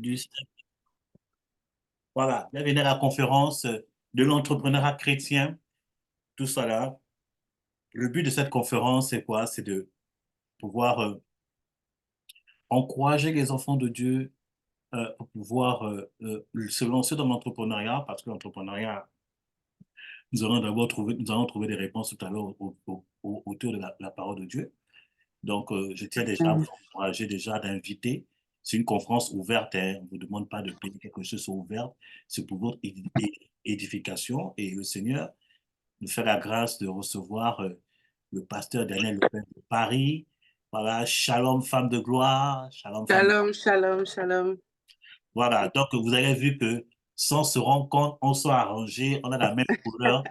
du... Voilà, bienvenue à la conférence de l'entrepreneuriat chrétien, tout ça là. Le but de cette conférence, c'est quoi? C'est de pouvoir encourager les enfants de Dieu pour pouvoir se lancer dans l'entrepreneuriat, parce que l'entrepreneuriat, nous allons trouver des réponses tout à l'heure autour de la parole de Dieu. Donc, je tiens déjà à vous encourager déjà d'inviter. C'est une conférence ouverte, hein. On ne vous demande pas de payer quelque chose, c'est ouvert. C'est pour votre édification. Et le Seigneur nous fait la grâce de recevoir le pasteur Daniel Le Pen de Paris. Voilà, shalom, femme de gloire. Shalom, femme. Shalom, shalom, shalom. Voilà, donc vous avez vu que sans se rendre compte, on s'est arrangé, on a la même couleur.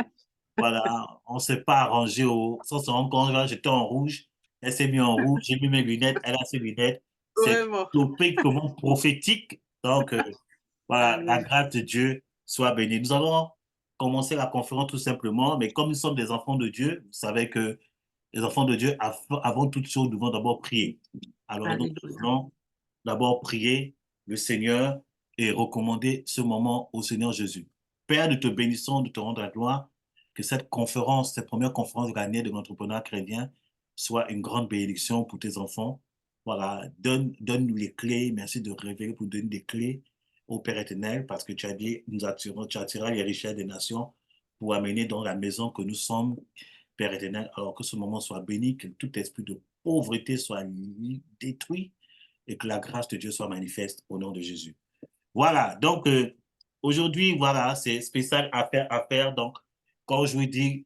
Voilà, on ne s'est pas arrangé sans se rendre compte. Là, j'étais en rouge, elle s'est mise en rouge, j'ai mis mes lunettes, elle a ses lunettes. C'est Vraiment. topiquement prophétique. Donc, voilà, la Amen. grâce de Dieu soit bénie. Nous allons commencer la conférence tout simplement, mais comme nous sommes des enfants de Dieu, vous savez que les enfants de Dieu, avant toute chose, nous devons d'abord prier. Alors, nous Alléluia. allons d'abord prier le Seigneur et recommander ce moment au Seigneur Jésus. Père, nous te bénissons, nous te rendons la gloire, que cette conférence, cette première conférence de l'année de l'entrepreneur chrétien, soit une grande bénédiction pour tes enfants. Voilà, donne-nous les clés. Merci de révéler pour donner des clés au Père éternel, parce que tu as dit, tu attireras les richesses des nations pour amener dans la maison que nous sommes, Père éternel, alors que ce moment soit béni, que tout esprit de pauvreté soit détruit et que la grâce de Dieu soit manifeste au nom de Jésus. Voilà, donc aujourd'hui, voilà, c'est spécial à faire. Donc, quand je vous dis,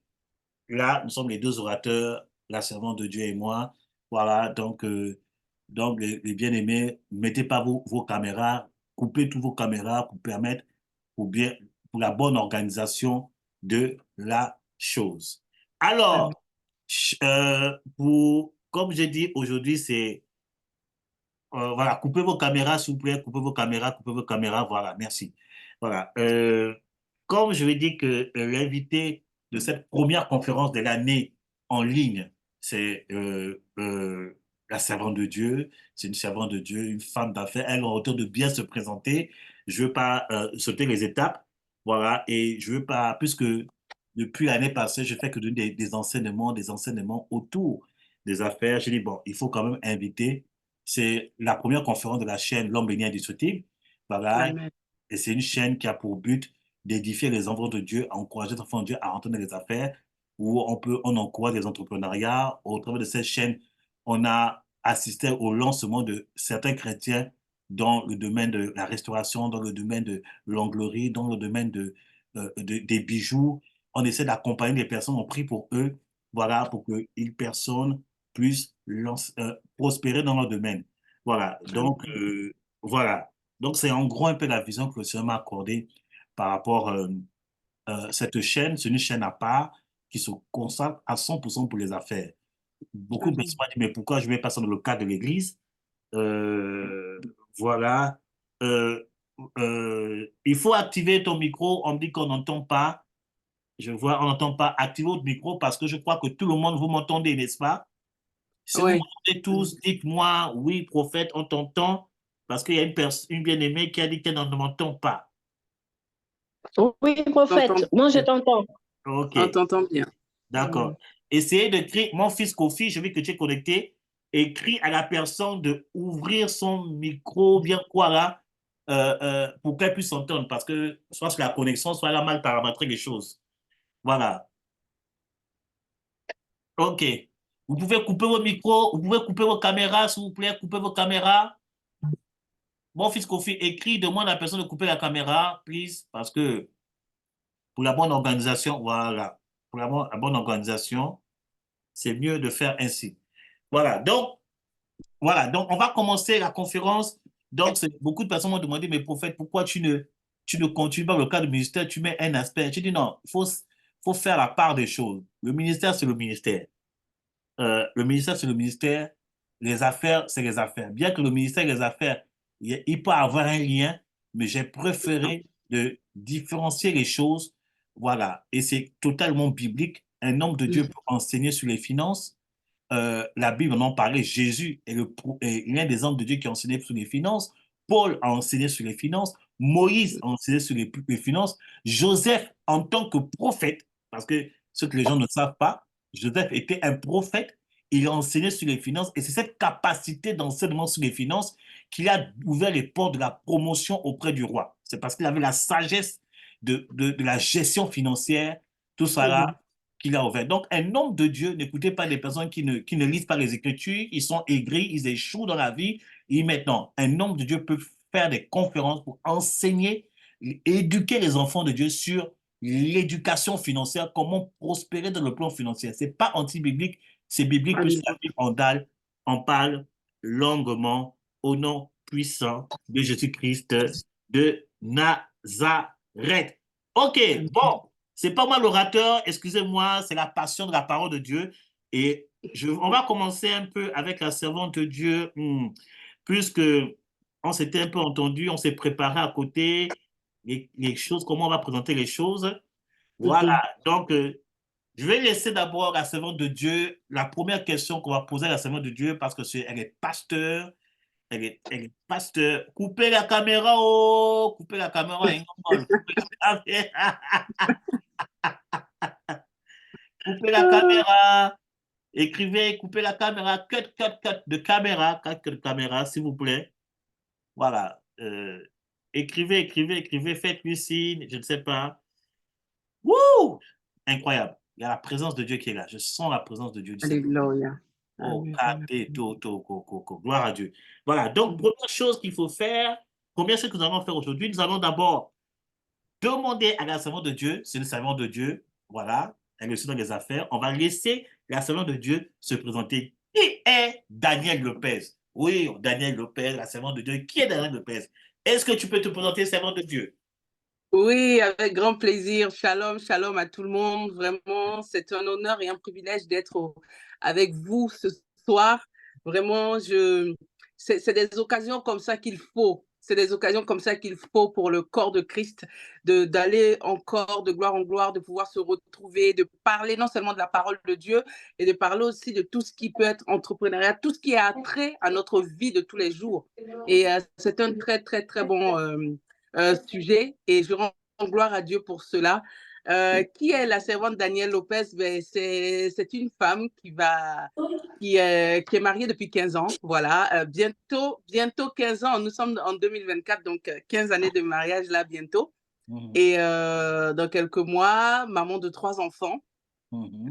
là, nous sommes les deux orateurs, la servante de Dieu et moi. Voilà, donc les bien-aimés, mettez pas vos caméras, coupez tous vos caméras pour permettre, pour, bien, pour la bonne organisation de la chose. Alors, Amen. comme j'ai dit, aujourd'hui, c'est voilà, coupez vos caméras, s'il vous plaît, coupez vos caméras, voilà, merci. Voilà. Comme je vais dire que l'invité de cette première conférence de l'année en ligne, c'est la servante de Dieu, c'est une servante de Dieu, une femme d'affaires, elle a autant de bien se présenter. Je ne veux pas sauter les étapes, voilà, et je ne veux pas, puisque depuis l'année passée, je fais que donner des enseignements autour des affaires. Je dis, bon, il faut quand même inviter, c'est la première conférence de la chaîne L'Homme béni indestructible. Voilà. Amen. Et c'est une chaîne qui a pour but d'édifier les enfants de Dieu, à encourager les enfants de Dieu à entrer dans les affaires, où on encourage les entrepreneuriats. Au travers de cette chaîne, on a assisté au lancement de certains chrétiens dans le domaine de la restauration, dans le domaine de l'onglerie, dans le domaine des bijoux. On essaie d'accompagner les personnes, on prie pour eux, voilà, pour que les personnes puissent prospérer dans leur domaine. Voilà, donc Amen. voilà. Donc c'est en gros un peu la vision que le Seigneur m'a accordée par rapport à cette chaîne. C'est une chaîne à part qui se consacre à 100% pour les affaires. Beaucoup de personnes Amen. m'ont dit, mais pourquoi je ne mets pas ça dans le cadre de l'Église? Euh, voilà. Euh, il faut activer ton micro. On me dit qu'on n'entend pas. Je vois, on n'entend pas. Activez votre micro parce que je crois que tout le monde, vous m'entendez, n'est-ce pas? Si vous Oui. m'entendez tous, dites-moi, oui, prophète, on t'entend, parce qu'il y a une bien-aimée qui a dit qu'elle ne m'entend pas. Oui, T'entends prophète, moi je bien. t'entends. OK, On t'entend bien. d'accord. Amen. Essayez de crier, mon fils Kofi, je vis que tu es connecté, et crie à la personne de ouvrir son micro, bien quoi là, pour qu'elle puisse entendre, parce que soit c'est la connexion, soit elle a mal paramétré les choses. Voilà. OK. Vous pouvez couper vos micros, vous pouvez couper vos caméras, s'il vous plaît, coupez vos caméras. Mon fils Kofi, écrit, demande à la personne de couper la caméra, please, parce que pour la bonne organisation, voilà, pour la bonne organisation, c'est mieux de faire ainsi. Voilà, donc on va commencer la conférence. Donc, beaucoup de personnes m'ont demandé, mais prophète, pourquoi tu ne continues pas le cadre du ministère, tu mets un aspect. Je dis non, faut faire la part des choses. Le ministère, c'est le ministère. Le ministère, c'est le ministère. Les affaires, c'est les affaires. Bien que le ministère des Affaires, il peut avoir un lien, mais j'ai préféré de différencier les choses. Voilà. Et c'est totalement biblique. Un homme de Dieu peut enseigner sur les finances. La Bible en parlait. Jésus est l'un des hommes de Dieu qui a enseigné sur les finances. Paul a enseigné sur les finances, Moïse a enseigné sur les finances, Joseph en tant que prophète, parce que ce que les gens ne savent pas, Joseph était un prophète, il a enseigné sur les finances et c'est cette capacité d'enseignement sur les finances qui a ouvert les portes de la promotion auprès du roi. C'est parce qu'il avait la sagesse de la gestion financière, tout ça là, Mhm. qu'il a ouvert. Donc, un homme de Dieu, n'écoutez pas des personnes qui ne lisent pas les Écritures, ils sont aigris, ils échouent dans la vie. Et maintenant, un homme de Dieu peut faire des conférences pour enseigner, éduquer les enfants de Dieu sur l'éducation financière, comment prospérer dans le plan financier. Ce n'est pas anti-biblique, c'est biblique puisque la Bible en parle longuement au nom puissant de Jésus-Christ de Nazareth. Ok, bon, c'est pas moi l'orateur, excusez-moi, c'est la passion de la parole de Dieu. Et on va commencer un peu avec la servante de Dieu, puisque on s'était un peu entendu, on s'est préparé à côté, les choses, comment on va présenter les choses. Voilà, Mhm. donc je vais laisser d'abord la servante de Dieu, la première question qu'on va poser à la servante de Dieu, parce que elle est pasteur, elle est pasteur. Coupez la caméra, oh, coupez la caméra, hein, coupez la caméra. Coupez la caméra. Écrivez, coupez la caméra. Cut de caméra. Cut de caméra, s'il vous plaît. Voilà. Écrivez. Faites-lui signe. Je ne sais pas. Wouh! Incroyable. Il y a la présence de Dieu qui est là. Je sens la présence de Dieu du Seigneur. Alléluia. Oh, Amen. gloire à Dieu. Voilà. Donc, Mhm. première chose qu'il faut faire, première chose que nous allons faire aujourd'hui, nous allons d'abord demander à la servante de Dieu, c'est le servant de Dieu, voilà, elle est aussi dans les affaires. On va laisser la servante de Dieu se présenter. Qui est Daniel Lopez? Oui, Daniel Lopez, la servante de Dieu. Qui est Daniel Lopez? Est-ce que tu peux te présenter, servant de Dieu? Oui, avec grand plaisir. Shalom, shalom à tout le monde. Vraiment, c'est un honneur et un privilège d'être avec vous ce soir. Vraiment, c'est des occasions comme ça qu'il faut. C'est des occasions comme ça qu'il faut pour le corps de Christ, d'aller encore de gloire en gloire, de pouvoir se retrouver, de parler non seulement de la parole de Dieu, et de parler aussi de tout ce qui peut être entrepreneuriat, tout ce qui a trait à notre vie de tous les jours. Et c'est un très, très, très bon sujet et je rends gloire à Dieu pour cela. Qui est la servante Danielle Lopez? Ben, c'est une femme qui est mariée depuis 15 ans. Voilà, bientôt 15 ans. Nous sommes en 2024, donc 15 années de mariage là bientôt. Mhm, Et dans quelques mois, maman de 3 enfants mhm.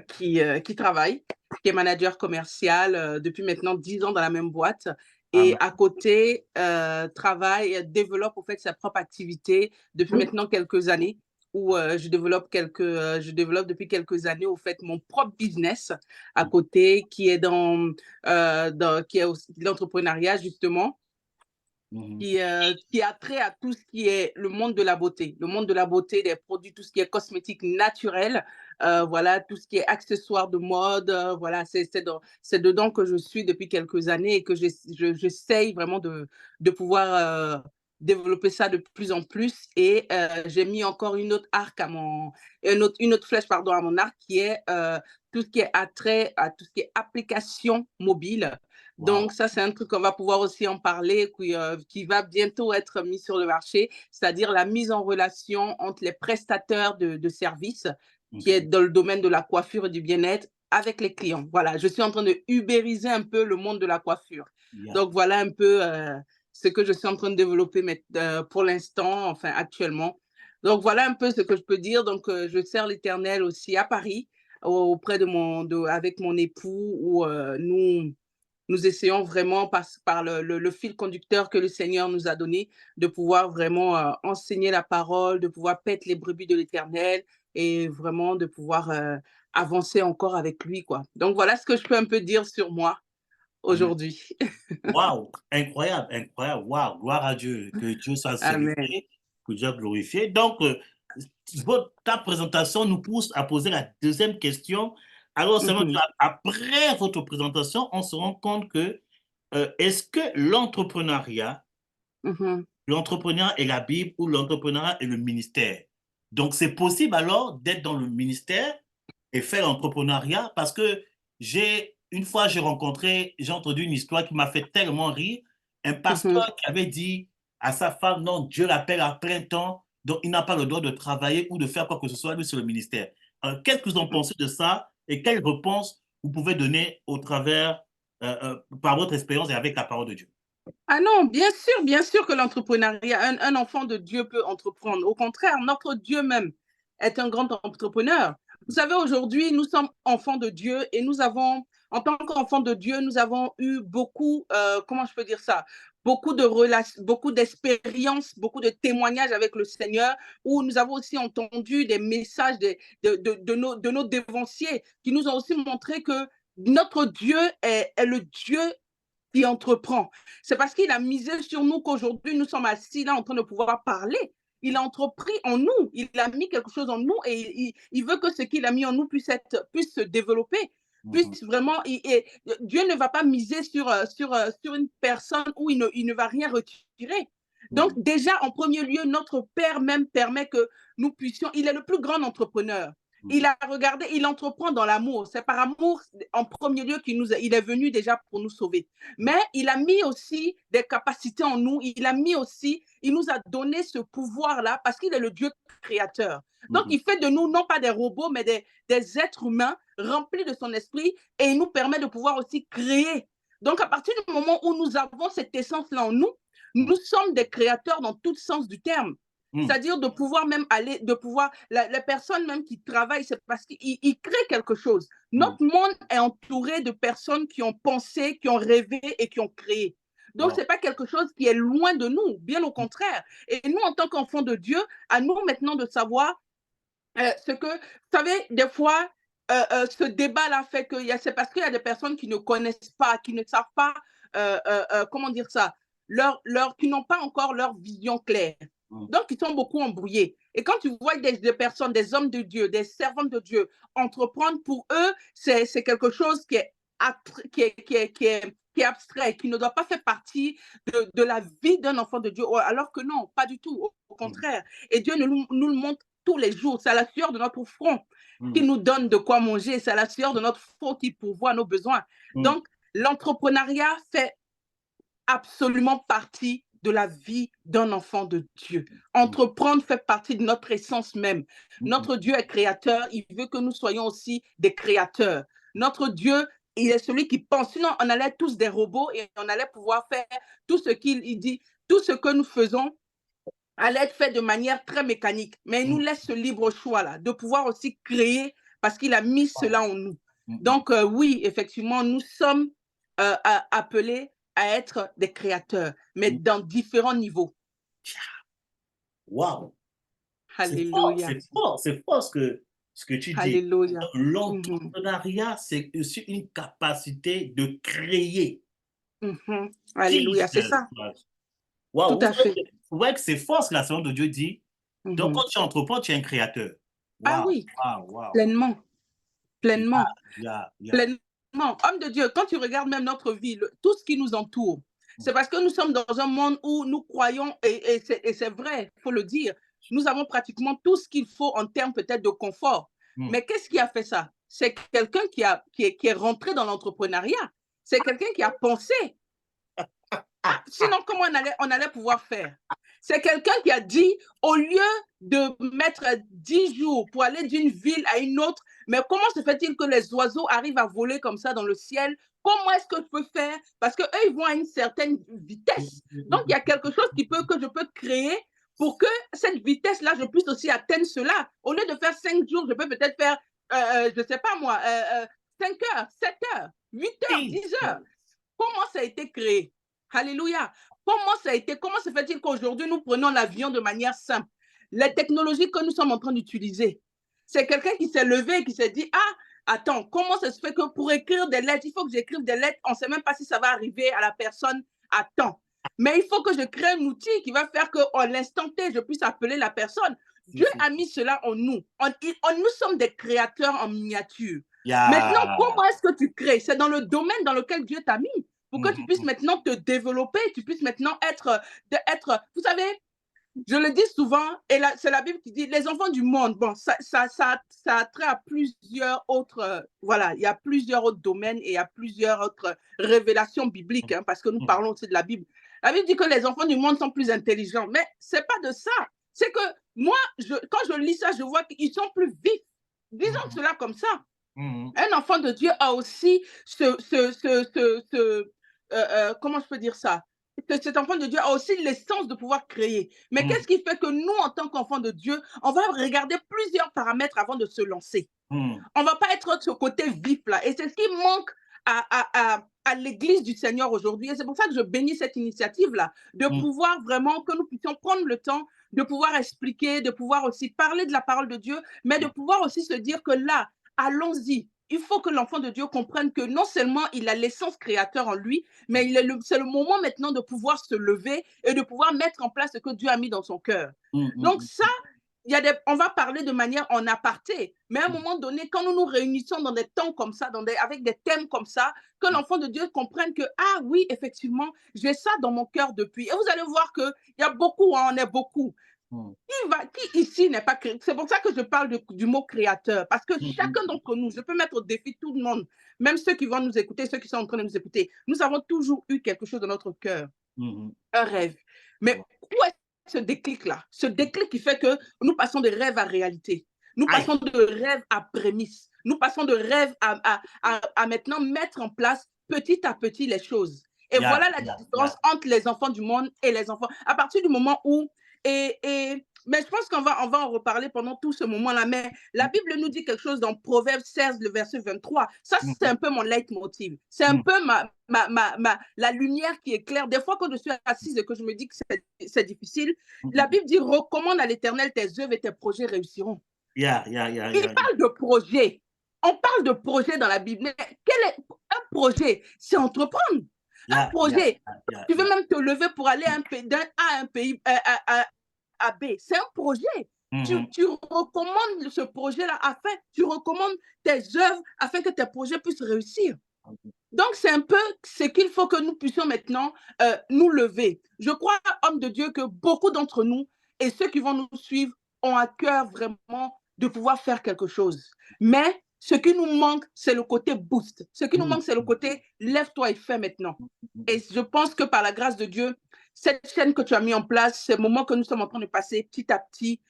qui travaille, qui est manager commercial depuis maintenant 10 ans dans la même boîte. Et Amen. à côté, travaille, développe en fait sa propre activité depuis maintenant quelques années, où je développe depuis quelques années au fait mon propre business à côté qui est qui est aussi l'entrepreneuriat justement Mhm. qui a trait à tout ce qui est le monde de la beauté, le monde de la beauté, des produits, tout ce qui est cosmétique naturel, voilà, tout ce qui est accessoires de mode, voilà, c'est dedans que je suis depuis quelques années et que j'essaye vraiment de pouvoir développer ça de plus en plus. Et j'ai mis encore une autre flèche pardon, à mon arc qui est tout ce qui est attrait à tout ce qui est application mobile. Wow. Donc, ça, c'est un truc qu'on va pouvoir aussi en parler, qui va bientôt être mis sur le marché, c'est-à-dire la mise en relation entre les prestataires de services, qui est Mhm. dans le domaine de la coiffure et du bien-être, avec les clients. Voilà, je suis en train de ubériser un peu le monde de la coiffure. Yeah. Donc, voilà un peu ce que je suis en train de développer pour l'instant, enfin actuellement. Donc, voilà un peu ce que je peux dire. Donc, je sers l'Éternel aussi à Paris, auprès avec mon époux, où nous essayons vraiment par le fil conducteur que le Seigneur nous a donné de pouvoir vraiment enseigner la parole, de pouvoir paître les brebis de l'Éternel et vraiment de pouvoir avancer encore avec lui, quoi. Donc voilà ce que je peux un peu dire sur moi Amen. aujourd'hui. Waouh, incroyable, incroyable. Waouh, gloire à Dieu. Que Dieu soit Amen. célébré, que Dieu soit glorifié. Donc, ta présentation nous pousse à poser la deuxième question. Alors, seulement Mhm, après votre présentation, on se rend compte que est-ce que mhm, l'entrepreneuriat est la Bible ou l'entrepreneuriat est le ministère? Donc, c'est possible alors d'être dans le ministère et faire l'entrepreneuriat parce que une fois, j'ai entendu une histoire qui m'a fait tellement rire. Un pasteur qui avait dit à sa femme, non, Dieu l'appelle à plein temps, donc il n'a pas le droit de travailler ou de faire quoi que ce soit lui sur le ministère. Alors, qu'est-ce que vous en pensez de ça et quelle réponse vous pouvez donner au travers, par votre expérience et avec la parole de Dieu? Ah non, bien sûr que l'entrepreneuriat, un enfant de Dieu peut entreprendre. Au contraire, notre Dieu même est un grand entrepreneur. Vous savez, aujourd'hui, nous sommes enfants de Dieu et nous avons, en tant qu'enfants de Dieu, nous avons eu beaucoup, comment je peux dire ça, beaucoup de relations, beaucoup d'expériences, beaucoup de témoignages avec le Seigneur, où nous avons aussi entendu des messages de nos dévanciers qui nous ont aussi montré que notre Dieu est le Dieu qui entreprend. C'est parce qu'il a misé sur nous qu'aujourd'hui, nous sommes assis là en train de pouvoir parler. Il a entrepris en nous, il a mis quelque chose en nous et il veut que ce qu'il a mis en nous puisse se développer, puisse vraiment. Dieu ne va pas miser sur une personne où il ne va rien retirer. Donc, déjà, en premier lieu, notre Père même permet que nous puissions. Il est le plus grand entrepreneur. Il a regardé, il entreprend dans l'amour. C'est par amour, en premier lieu, il est venu déjà pour nous sauver. Mais il a mis aussi des capacités en nous. Il nous a donné ce pouvoir-là parce qu'il est le Dieu créateur. Donc, il fait de nous non pas des robots, mais des êtres humains remplis de son esprit et il nous permet de pouvoir aussi créer. Donc, à partir du moment où nous avons cette essence-là en nous, nous sommes des créateurs dans tout sens du terme. C'est-à-dire de pouvoir même aller, les personnes même qui travaillent, c'est parce qu'ils créent quelque chose. Notre monde est entouré de personnes qui ont pensé, qui ont rêvé et qui ont créé. Donc, ce n'est pas quelque chose qui est loin de nous, bien au contraire. Et nous, en tant qu'enfants de Dieu, à nous maintenant de savoir ce que, vous savez, des fois, ce débat-là fait que c'est parce qu'il y a des personnes qui ne connaissent pas, qui ne savent pas, comment dire ça, qui n'ont pas encore leur vision claire. Donc, ils sont beaucoup embrouillés. Et quand tu vois des personnes, des hommes de Dieu, des servants de Dieu entreprendre, pour eux, c'est quelque chose qui est abstrait, qui ne doit pas faire partie de la vie d'un enfant de Dieu. Alors que non, pas du tout, au contraire. Et Dieu nous le montre tous les jours. C'est à la sueur de notre front qui nous donne de quoi manger. C'est à la sueur de notre front qui pourvoit nos besoins. Donc, l'entrepreneuriat fait absolument partie de la vie d'un enfant de Dieu. Entreprendre fait partie de notre essence même. Notre Dieu est créateur, il veut que nous soyons aussi des créateurs. Notre Dieu, il est celui qui pense, sinon on allait tous des robots et on allait pouvoir faire tout ce qu'il dit, tout ce que nous faisons allait être fait de manière très mécanique. Mais il nous laisse ce libre choix-là, de pouvoir aussi créer parce qu'il a mis cela en nous. Donc oui, effectivement, nous sommes appelés à être des créateurs, mais dans différents niveaux. Waouh! Alléluia. C'est fort ce que tu dis. Alléluia. L'entrepreneuriat, c'est aussi une capacité de créer. Alléluia, c'est ça. Waouh! Tout à fait. Vous voyez que c'est fort ce que la parole de Dieu dit. Donc, quand tu entreprends, tu es un créateur. Ah oui, pleinement. Pleinement. Pleinement. Homme de Dieu, quand tu regardes même notre vie, tout ce qui nous entoure, c'est parce que nous sommes dans un monde où nous croyons, et c'est vrai, il faut le dire, nous avons pratiquement tout ce qu'il faut en termes peut-être de confort. Mais qu'est-ce qui a fait ça? C'est quelqu'un qui est rentré dans l'entrepreneuriat. C'est quelqu'un qui a pensé. Sinon, comment on allait pouvoir faire? C'est quelqu'un qui a dit, au lieu de mettre 10 jours pour aller d'une ville à une autre, mais comment se fait-il que les oiseaux arrivent à voler comme ça dans le ciel? Comment est-ce que je peux faire? Parce qu'eux, ils vont à une certaine vitesse. Donc, il y a quelque chose que je peux créer pour que cette vitesse-là, je puisse aussi atteindre cela. Au lieu de faire 5 jours, je peux peut-être faire, je ne sais pas moi, 5 heures, 7 heures, 8 heures, 10 heures. Comment ça a été créé? Alléluia. Comment se fait-il qu'aujourd'hui, nous prenons l'avion de manière simple? Les technologies que nous sommes en train d'utiliser, c'est quelqu'un qui s'est levé et qui s'est dit, ah, attends, comment ça se fait que pour écrire des lettres, il faut que j'écrive des lettres, on ne sait même pas si ça va arriver à la personne à temps. Mais il faut que je crée un outil qui va faire qu'en l'instant T, je puisse appeler la personne. Dieu a mis cela en nous. Nous sommes des créateurs en miniature. Maintenant, comment est-ce que tu crées? C'est dans le domaine dans lequel Dieu t'a mis pour que tu puisses maintenant te développer, tu puisses maintenant être, vous savez, je le dis souvent, et c'est la Bible qui dit, les enfants du monde, bon, ça a trait à plusieurs autres, voilà, il y a plusieurs autres domaines et il y a plusieurs autres révélations bibliques, hein, parce que nous parlons aussi de la Bible. La Bible dit que les enfants du monde sont plus intelligents. Mais c'est pas de ça. C'est que moi, quand je lis ça, je vois qu'ils sont plus vifs. Disons cela comme ça. Un enfant de Dieu a aussi comment je peux dire ça? Cet enfant de Dieu a aussi l'essence de pouvoir créer. Mais qu'est-ce qui fait que nous, en tant qu'enfants de Dieu, on va regarder plusieurs paramètres avant de se lancer? On va pas être de ce côté vif là. Et c'est ce qui manque à l'église du Seigneur aujourd'hui. Et c'est pour ça que je bénis cette initiative-là, de pouvoir vraiment que nous puissions prendre le temps de pouvoir expliquer, de pouvoir aussi parler de la parole de Dieu, mais de pouvoir aussi se dire que là, allons-y. Il faut que l'enfant de Dieu comprenne que non seulement il a l'essence créateur en lui, mais c'est le moment maintenant de pouvoir se lever et de pouvoir mettre en place ce que Dieu a mis dans son cœur. Donc ça, on va parler de manière en aparté, mais à un moment donné, quand nous nous réunissons dans des temps comme ça, avec des thèmes comme ça, que l'enfant de Dieu comprenne que, ah oui, effectivement, j'ai ça dans mon cœur depuis. Et vous allez voir qu'il y a beaucoup, hein, on est beaucoup. Qui ici n'est pas créé? C'est pour ça que je parle du mot créateur, parce que chacun d'entre nous, je peux mettre au défi tout le monde, même ceux qui vont nous écouter, ceux qui sont en train de nous écouter, nous avons toujours eu quelque chose dans notre cœur, un rêve. Mais où est ce déclic-là? Ce déclic qui fait que nous passons de rêve à réalité. Nous passons de rêve à prémisse. Nous passons de rêve à maintenant mettre en place petit à petit les choses. Et voilà la différence entre les enfants du monde et les enfants. À partir du moment où mais je pense qu'on va en reparler pendant tout ce moment-là. Mais la Bible nous dit quelque chose dans Proverbe 16, le verset 23. Ça, c'est un peu mon leitmotiv. C'est un peu la lumière qui éclaire. Des fois, quand je suis assise et que je me dis que c'est difficile, la Bible dit, recommande à l'Éternel tes œuvres et tes projets réussiront. Il parle de projet. On parle de projet dans la Bible. Mais quel est un projet? C'est entreprendre. Un projet. Tu veux même te lever pour aller d'un A à un pays, à B. C'est un projet. Tu recommandes ce projet-là tu recommandes tes œuvres afin que tes projets puissent réussir. Donc, c'est un peu ce qu'il faut que nous puissions maintenant nous lever. Je crois, homme de Dieu, que beaucoup d'entre nous et ceux qui vont nous suivre ont à cœur vraiment de pouvoir faire quelque chose. Mais ce qui nous manque, c'est le côté boost. Ce qui nous manque, c'est le côté lève-toi et fais maintenant. Et je pense que par la grâce de Dieu, cette chaîne que tu as mis en place, ces moments que nous sommes en train de passer petit à petit,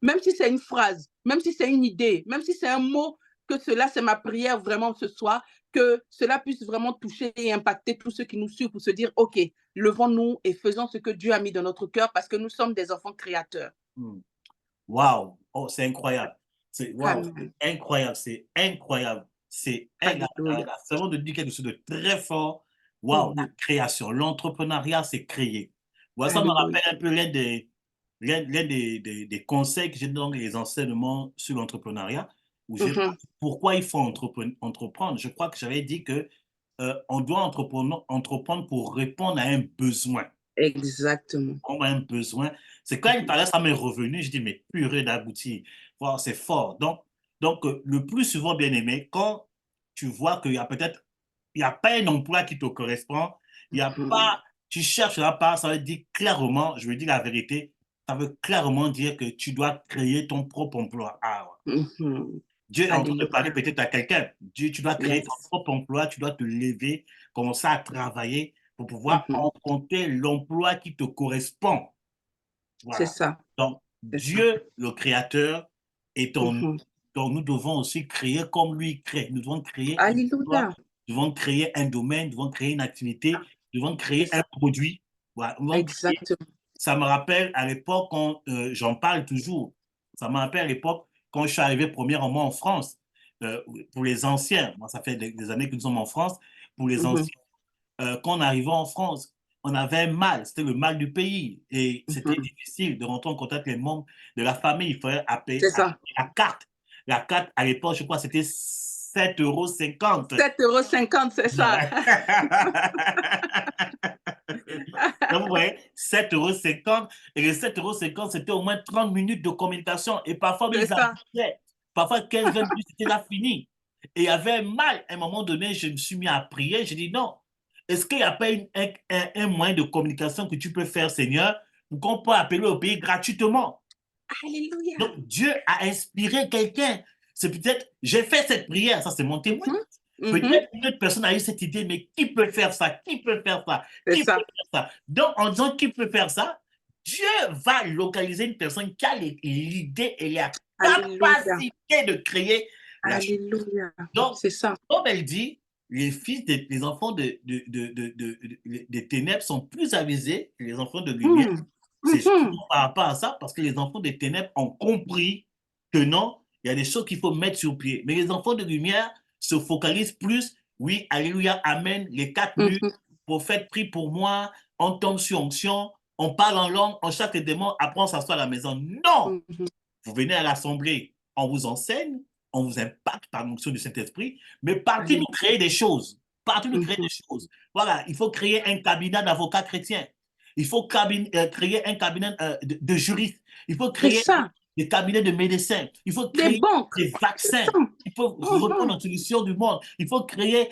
même si c'est une phrase, même si c'est une idée, même si c'est un mot, que cela, c'est ma prière vraiment ce soir, que cela puisse vraiment toucher et impacter tous ceux qui nous suivent pour se dire, OK, levons-nous et faisons ce que Dieu a mis dans notre cœur parce que nous sommes des enfants créateurs. Waouh, oh, c'est incroyable. C'est incroyable, c'est incroyable. C'est incroyable. C'est vraiment de dire quelque chose de très fort. Waouh, la création, l'entrepreneuriat, c'est créer. Voilà, ça me rappelle un peu l'un des conseils que j'ai dans les enseignements sur l'entrepreneuriat, où j'ai pourquoi il faut entreprendre. Je crois que j'avais dit que on doit entreprendre pour répondre à un besoin. Exactement. On a un besoin. C'est quand il parlait, ça m'est revenu, je dis, mais purée d'aboutir. Wow, c'est fort. Donc, le plus souvent, bien aimé, quand tu vois qu'il y a peut-être, il n'y a pas un emploi qui te correspond, il y a pas, tu cherches là part, ça veut dire clairement, je veux dire la vérité, ça veut clairement dire que tu dois créer ton propre emploi. Ah, Dieu est en train de parler peut-être à quelqu'un. Dieu, tu dois créer ton propre emploi, tu dois te lever, commencer à travailler pour pouvoir rencontrer l'emploi qui te correspond. Voilà. C'est ça. Donc, Dieu, le Créateur, est en nous. Donc, nous devons aussi créer comme lui crée. Nous devons créer un emploi, nous devons créer un domaine, nous devons créer une activité, nous devons créer un produit. Voilà. Exactement. Ça me rappelle à l'époque, quand j'en parle toujours, ça me rappelle à l'époque quand je suis arrivé premièrement en France, pour les anciens, moi ça fait des années que nous sommes en France, pour les anciens, quand on arrivait en France, on avait un mal, c'était le mal du pays et c'était difficile de rentrer en contact avec les membres de la famille, il fallait appeler la carte. La carte à l'époque, je crois, c'était 7,50 €. 7,50 €, c'est ça. Donc, vous voyez, 7,50 €. Et les 7,50 €, c'était au moins 30 minutes de communication. Et parfois, ils abusaient. Parfois, 15-20 minutes, c'était là fini. Et il y avait mal. À un moment donné, je me suis mis à prier. J'ai dit non. Est-ce qu'il n'y a pas un moyen de communication que tu peux faire, Seigneur, pour qu'on puisse appeler au pays gratuitement? Alléluia. Donc, Dieu a inspiré quelqu'un. C'est peut-être, j'ai fait cette prière, ça c'est mon témoin. Mhm. Peut-être une autre personne a eu cette idée, mais qui peut faire ça? Qui peut faire ça? C'est Qui peut ça. faire ça? Donc, en disant qui peut faire ça, Dieu va localiser une personne qui a l'idée et la Alléluia. capacité de créer la chose. Alléluia. Donc, C'est ça. comme elle dit, les enfants des ténèbres sont plus avisés que les enfants de lumière. Mhm. C'est Mhm. justement par rapport à ça, parce que les enfants des ténèbres ont compris que non, il y a des choses qu'il faut mettre sur pied. Mais les enfants de lumière se focalisent plus, oui, alléluia, amen, les 4 minutes, Mhm. prophète prie pour moi, on tombe sur onction, on parle en langue, on chaque démon, après on s'assoit à la maison. Non! Mhm. Vous venez à l'assemblée, on vous enseigne, on vous impacte par l'onction du Saint-Esprit, mais partez nous Alléluia. créer des choses. Partez nous créer Mhm. des choses. Voilà, il faut créer un cabinet d'avocats chrétiens. Il faut créer un cabinet de juristes. Il faut C'est créer ça. des cabinets de médecins. Il faut Des créer banques. des C'est vaccins. ça. Il faut répondre Mhm. aux solutions du monde. Il faut créer.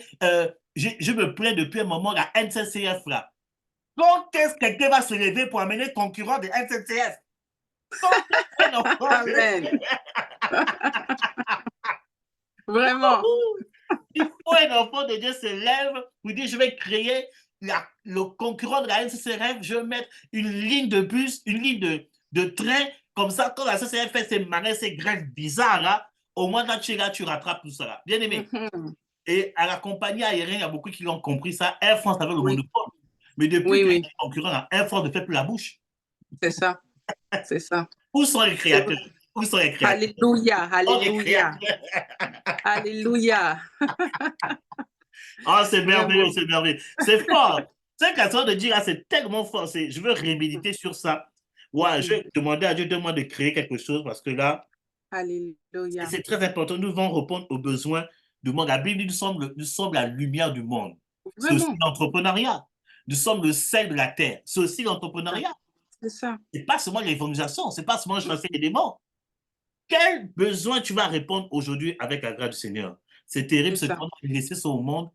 Je me plains depuis un moment la NCCF là. Quand est-ce que quelqu'un va se lever pour amener concurrent de NCCF? Quand est-ce qu'un enfant Amen. Vraiment. il faut un enfant de Dieu se lève pour dire je vais créer le concurrent de la NCCF, je vais mettre une ligne de bus, une ligne de train, comme ça, quand la NCCF fait ses marins, ses grèves bizarres, là, au moins là, tu rattrapes tout ça. Là. Bien aimé. Mhm. Et à la compagnie aérienne, il y a beaucoup qui l'ont compris ça. Air France avait le Oui, monopole. Mais depuis oui, qu'il y a oui. des concurrents, là, Air France ne fait plus la bouche. C'est ça. C'est ça. Où sont les C'est créateurs? vrai. Où sont les créateurs? Alléluia. Où sont les Alléluia. créateurs? Alléluia. Ah, c'est merveilleux, Vraiment. c'est merveilleux. C'est fort. Cette question de dire, ah, c'est tellement fort. Je veux réméditer sur ça. Ouais, je Mhm. vais demander à Dieu de moi de créer quelque chose parce que là, Alléluia. c'est très important. Nous devons répondre aux besoins du monde. La Bible, nous sommes la lumière du monde. C'est aussi Vraiment. l'entrepreneuriat. Nous sommes le sel de la terre. C'est aussi l'entrepreneuriat. C'est ça. C'est pas seulement l'évangélisation, c'est pas seulement chasser les démons. Quel besoin tu vas répondre aujourd'hui avec la grâce du Seigneur? C'est terrible C'est ce ça. temps de laisser ça au monde.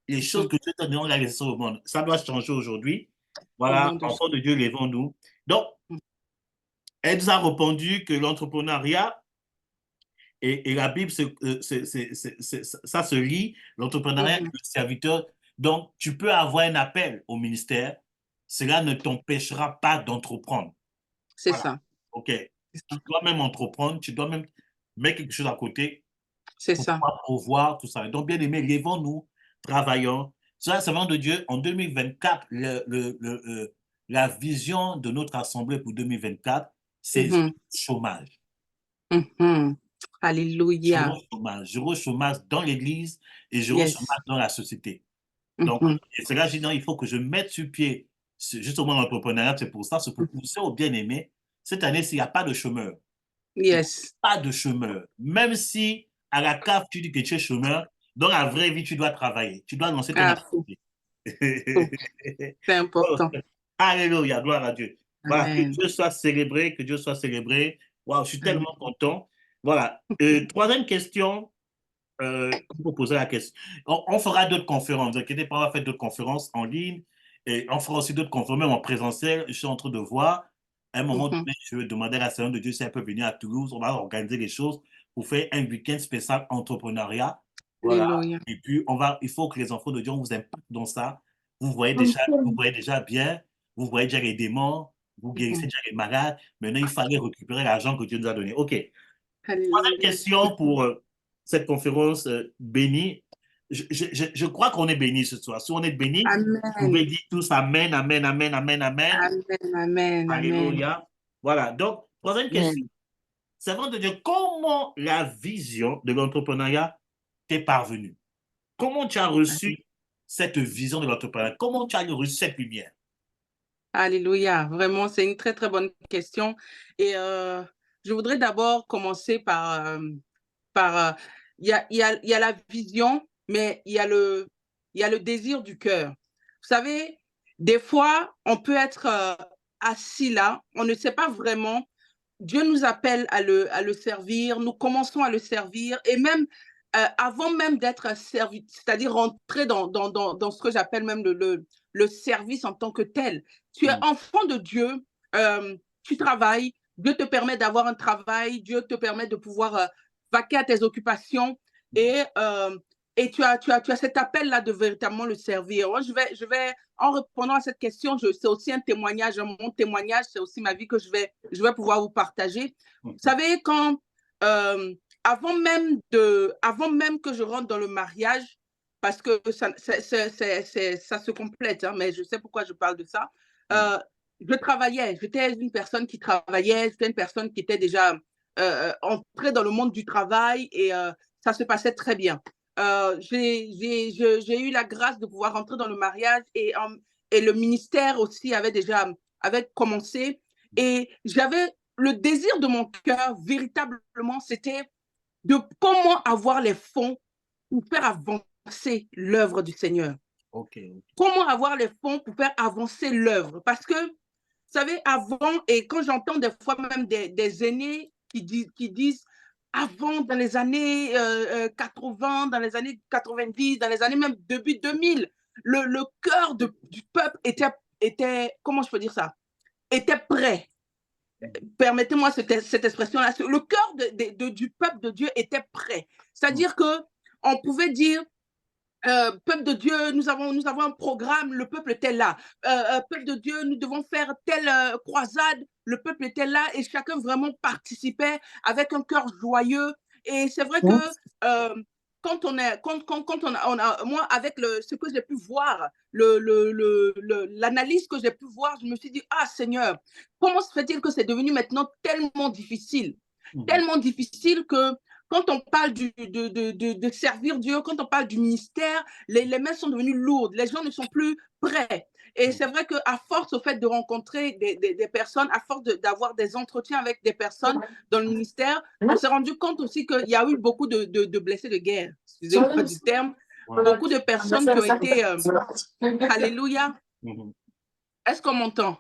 Les choses Mhm. que Dieu t'a données, on l'a laissé au monde. Ça doit changer aujourd'hui. Au Voilà, nom de Jésus. enfants de Dieu, levons-nous. Donc, Mhm. elle nous a répondu que l'entrepreneuriat et la Bible, ça se lie, l'entrepreneuriat et Mhm. le serviteur. Donc, tu peux avoir un appel au ministère. Cela ne t'empêchera pas d'entreprendre. C'est Voilà. ça. OK. C'est Tu ça. dois même entreprendre, tu dois même mettre quelque chose à côté C'est pour ça. pouvoir pourvoir tout ça. Donc, bien aimé, levons-nous, travaillons. Ça, c'est vraiment de Dieu. En 2024, la vision de notre assemblée pour 2024, c'est Mhm. chômage. Mhm. Alléluia. Zéro chômage. Zéro chômage dans l'Église et zéro Yes. chômage dans la société. Donc, Mhm. et c'est là, je dis non, il faut que je mette sur pied justement l'entrepreneuriat. C'est pour ça, c'est pour pousser au bien-aimé. Cette année, s'il n'y a pas de chômeur, il n'y a Yes. pas de chômeur. Même si à la CAF, tu dis que tu es chômeur, dans la vraie vie, tu dois travailler. Tu dois lancer ton Ah, fou. activité. Fou. C'est Oh, important. alléluia, gloire à Dieu. Voilà, que Amen. Dieu soit célébré, que Dieu soit célébré. Waouh, je suis Amen. tellement content. Voilà. Troisième question, il faut poser la question. On fera d'autres conférences. Ne vous inquiétez pas, on va faire d'autres conférences en ligne. Et on fera aussi d'autres conférences, même en présentiel. Je suis en train de voir. À un moment Mhm. donné, je vais demander à la Seigneur de Dieu si elle peut venir à Toulouse. On va organiser les choses pour faire un week-end spécial entrepreneuriat. Voilà. Alléluia. Et puis, il faut que les enfants de Dieu, on vous impacte dans ça. Vous Mhm. voyez déjà bien. Vous voyez déjà les démons. Vous guérissez Mhm. déjà les malades. Maintenant, il fallait récupérer l'argent que Dieu nous a donné. OK. Troisième Alléluia. question pour cette conférence bénie. Je crois qu'on est béni ce soir. Si on est béni, vous pouvez Amen. dire tous Amen, Amen, Amen, Amen, Amen. Amen. Amen. Amen. Alléluia. Voilà. Donc, troisième question. Amen. C'est vraiment de dire comment la vision de l'entrepreneuriat t'est parvenue. Comment tu as reçu cette vision de l'entrepreneuriat? Comment tu as reçu cette lumière? Alléluia. Vraiment, c'est une très, très bonne question. Et je voudrais d'abord commencer il y a la vision, mais il y a le désir du cœur. Vous savez, des fois, on peut être assis là, on ne sait pas vraiment. Dieu nous appelle à le servir, nous commençons à le servir, et même avant même d'être servi, c'est-à-dire rentrer dans ce que j'appelle même le service en tant que tel. Tu es Mm. enfant de Dieu, tu travailles, Dieu te permet d'avoir un travail, Dieu te permet de pouvoir vaquer à tes occupations, et et tu as cet appel-là de véritablement le servir. Moi, en répondant à cette question, c'est aussi un témoignage, mon témoignage, c'est aussi ma vie que je vais pouvoir vous partager. Vous savez, avant même que je rentre dans le mariage, parce que ça se complète, hein, mais je sais pourquoi je parle de ça. Je travaillais, j'étais une personne qui travaillait, j'étais une personne qui était déjà entrée dans le monde du travail et ça se passait très bien. J'ai eu la grâce de pouvoir rentrer dans le mariage et le ministère aussi avait commencé et j'avais le désir de mon cœur véritablement, c'était de comment avoir les fonds pour faire avancer l'œuvre du Seigneur. Okay. Comment avoir les fonds pour faire avancer l'œuvre. Parce que, vous savez, avant, et quand j'entends des fois même des aînés qui disent avant, dans les années 80, dans les années 90, dans les années même début 2000, le cœur du peuple était, comment je peux dire ça, était prêt. Permettez-moi cette expression-là. Le cœur du peuple de Dieu était prêt. C'est-à-dire qu'on pouvait dire, peuple de Dieu, nous avons un programme, le peuple était là. Peuple de Dieu, nous devons faire telle croisade, le peuple était là et chacun vraiment participait avec un cœur joyeux. Et c'est vrai que moi, avec ce que j'ai pu voir, l'analyse que j'ai pu voir, je me suis dit, ah Seigneur, comment se fait-il que c'est devenu maintenant tellement difficile? Tellement difficile que quand on parle de servir Dieu, quand on parle du ministère, les mains sont devenues lourdes, les gens ne sont plus prêts. Et c'est vrai qu'à force au fait de rencontrer des personnes, à force d'avoir des entretiens avec des personnes dans le ministère, on s'est rendu compte aussi qu'il y a eu beaucoup de blessés de guerre, excusez-moi du terme, beaucoup de personnes qui ont été... Alléluia. Est-ce qu'on m'entend?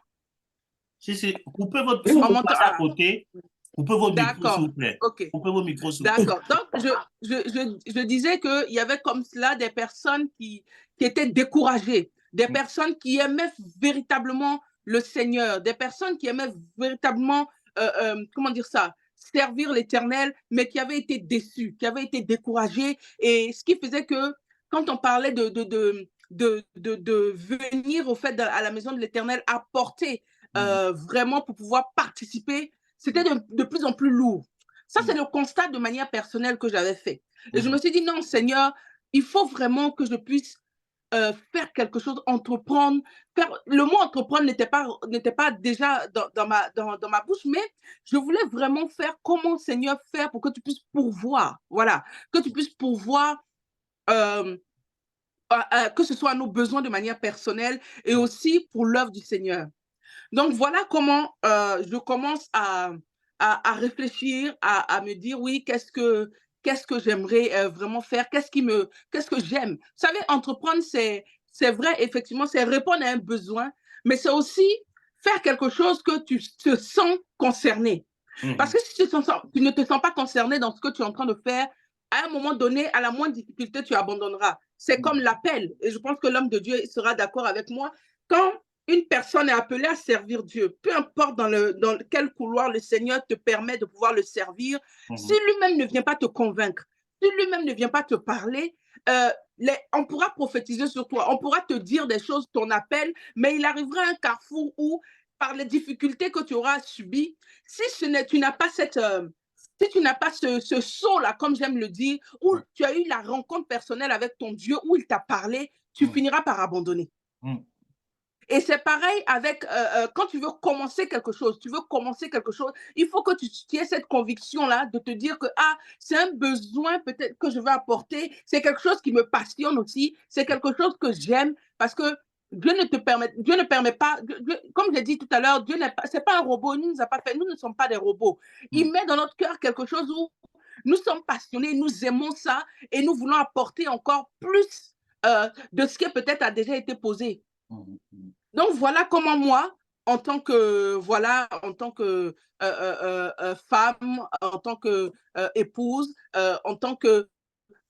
Si, coupez votre micro à côté. Coupez vos micros, s'il vous plaît. Ok. Coupez vos micros, s'il vous plaît. D'accord. Donc, je disais qu'il y avait comme cela des personnes qui étaient découragées, des personnes qui aimaient véritablement le Seigneur, des personnes qui aimaient véritablement, comment dire ça, servir l'Éternel, mais qui avaient été déçues, qui avaient été découragées. Et ce qui faisait que quand on parlait de venir au fait à la maison de l'Éternel, apporter vraiment pour pouvoir participer, c'était de plus en plus lourd. Ça, c'est le constat de manière personnelle que j'avais fait. Et je me suis dit, non, Seigneur, il faut vraiment que je puisse faire quelque chose, entreprendre. Le mot entreprendre n'était pas déjà dans ma bouche, mais je voulais vraiment faire comment, Seigneur, faire pour que tu puisses pourvoir. Voilà, que tu puisses pourvoir, que ce soit à nos besoins de manière personnelle et aussi pour l'œuvre du Seigneur. Donc, voilà comment je commence à réfléchir, à me dire, oui, qu'est-ce que j'aimerais vraiment faire, qu'est-ce que j'aime. Vous savez, entreprendre, c'est vrai, effectivement, c'est répondre à un besoin, mais c'est aussi faire quelque chose que tu te sens concerné. Parce que si tu ne te sens pas concerné dans ce que tu es en train de faire, à un moment donné, à la moindre difficulté, tu abandonneras. C'est comme l'appel. Et je pense que l'homme de Dieu sera d'accord avec moi. Quand une personne est appelée à servir Dieu, peu importe dans quel couloir le Seigneur te permet de pouvoir le servir, si lui-même ne vient pas te convaincre, si lui-même ne vient pas te parler, on pourra prophétiser sur toi, on pourra te dire des choses, ton appel, mais il arrivera un carrefour où, par les difficultés que tu auras subies, si tu n'as pas si tu n'as pas ce saut-là, comme j'aime le dire, où tu as eu la rencontre personnelle avec ton Dieu, où il t'a parlé, tu finiras par abandonner. Et c'est pareil avec quand tu veux commencer quelque chose, il faut que tu aies cette conviction-là de te dire que c'est un besoin peut-être que je veux apporter, c'est quelque chose qui me passionne aussi, c'est quelque chose que j'aime parce que Dieu ne permet pas, comme je l'ai dit tout à l'heure, Dieu c'est pas un robot, il ne nous a pas fait, nous ne sommes pas des robots. Il met dans notre cœur quelque chose où nous sommes passionnés, nous aimons ça et nous voulons apporter encore plus de ce qui peut-être a déjà été posé. Donc, voilà comment moi, en tant que femme, en tant que épouse, en tant que...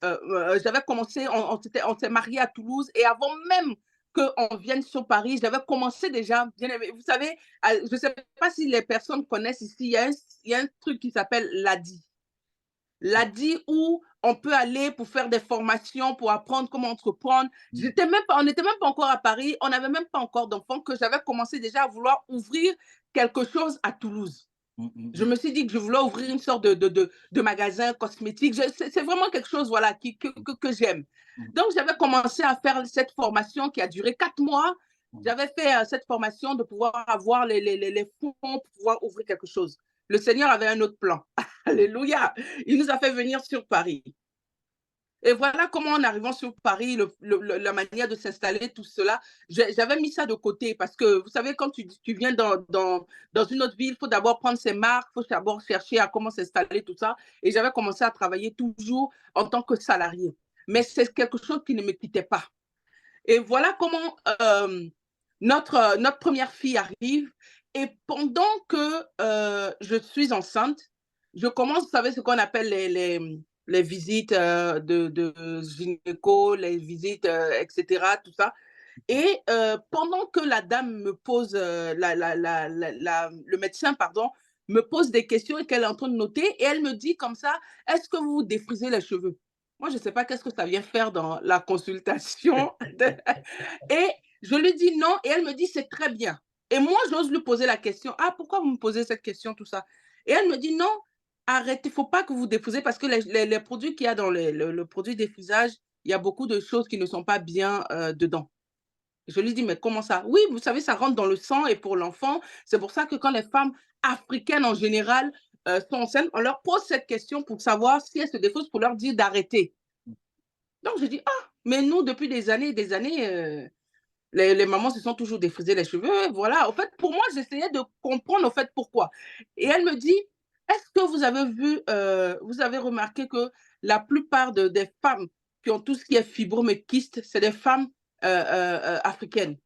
j'avais commencé, on s'est mariés à Toulouse et avant même qu'on vienne sur Paris, j'avais commencé déjà, bien aimé. Vous savez, je ne sais pas si les personnes connaissent ici, il y a un truc qui s'appelle l'ADI. l'a dit où on peut aller pour faire des formations, pour apprendre comment entreprendre. On n'était même pas encore à Paris, on n'avait même pas encore d'enfants, que j'avais commencé déjà à vouloir ouvrir quelque chose à Toulouse. Je me suis dit que je voulais ouvrir une sorte de magasin cosmétique. C'est vraiment quelque chose voilà, que j'aime. Donc, j'avais commencé à faire cette formation qui a duré 4 mois. J'avais fait cette formation de pouvoir avoir les fonds pour pouvoir ouvrir quelque chose. Le Seigneur avait un autre plan. Alléluia. Il nous a fait venir sur Paris. Et voilà comment, en arrivant sur Paris, la manière de s'installer, tout cela, j'avais mis ça de côté parce que, vous savez, quand tu viens dans une autre ville, il faut d'abord prendre ses marques, il faut d'abord chercher à comment s'installer, tout ça. Et j'avais commencé à travailler toujours en tant que salarié. Mais c'est quelque chose qui ne me quittait pas. Et voilà comment notre première fille arrive. Et pendant que je suis enceinte, je commence, vous savez, ce qu'on appelle les visites de gynéco, les visites, etc., tout ça. Et pendant que la dame me pose, le médecin, pardon, me pose des questions et qu'elle est en train de noter, et elle me dit comme ça, est-ce que vous défrisez les cheveux? Moi, je ne sais pas qu'est-ce que ça vient faire dans la consultation. Et je lui dis non, et elle me dit c'est très bien. Et moi, j'ose lui poser la question, ah, pourquoi vous me posez cette question, tout ça? Et elle me dit non, arrêtez, il ne faut pas que vous défrisez parce que les produits qu'il y a dans le produit défrisage, il y a beaucoup de choses qui ne sont pas bien dedans. Je lui dis, mais comment ça? Oui, vous savez, ça rentre dans le sang et pour l'enfant, c'est pour ça que quand les femmes africaines en général sont enceintes, on leur pose cette question pour savoir si elles se défaussent, pour leur dire d'arrêter. Donc je dis, ah, mais nous, depuis des années et des années, les mamans se sont toujours défrisées les cheveux. Voilà, au fait, pour moi, j'essayais de comprendre au fait pourquoi. Et elle me dit, est-ce que vous avez vu, vous avez remarqué que la plupart des femmes qui ont tout ce qui est fibrome et kyste, c'est des femmes africaines?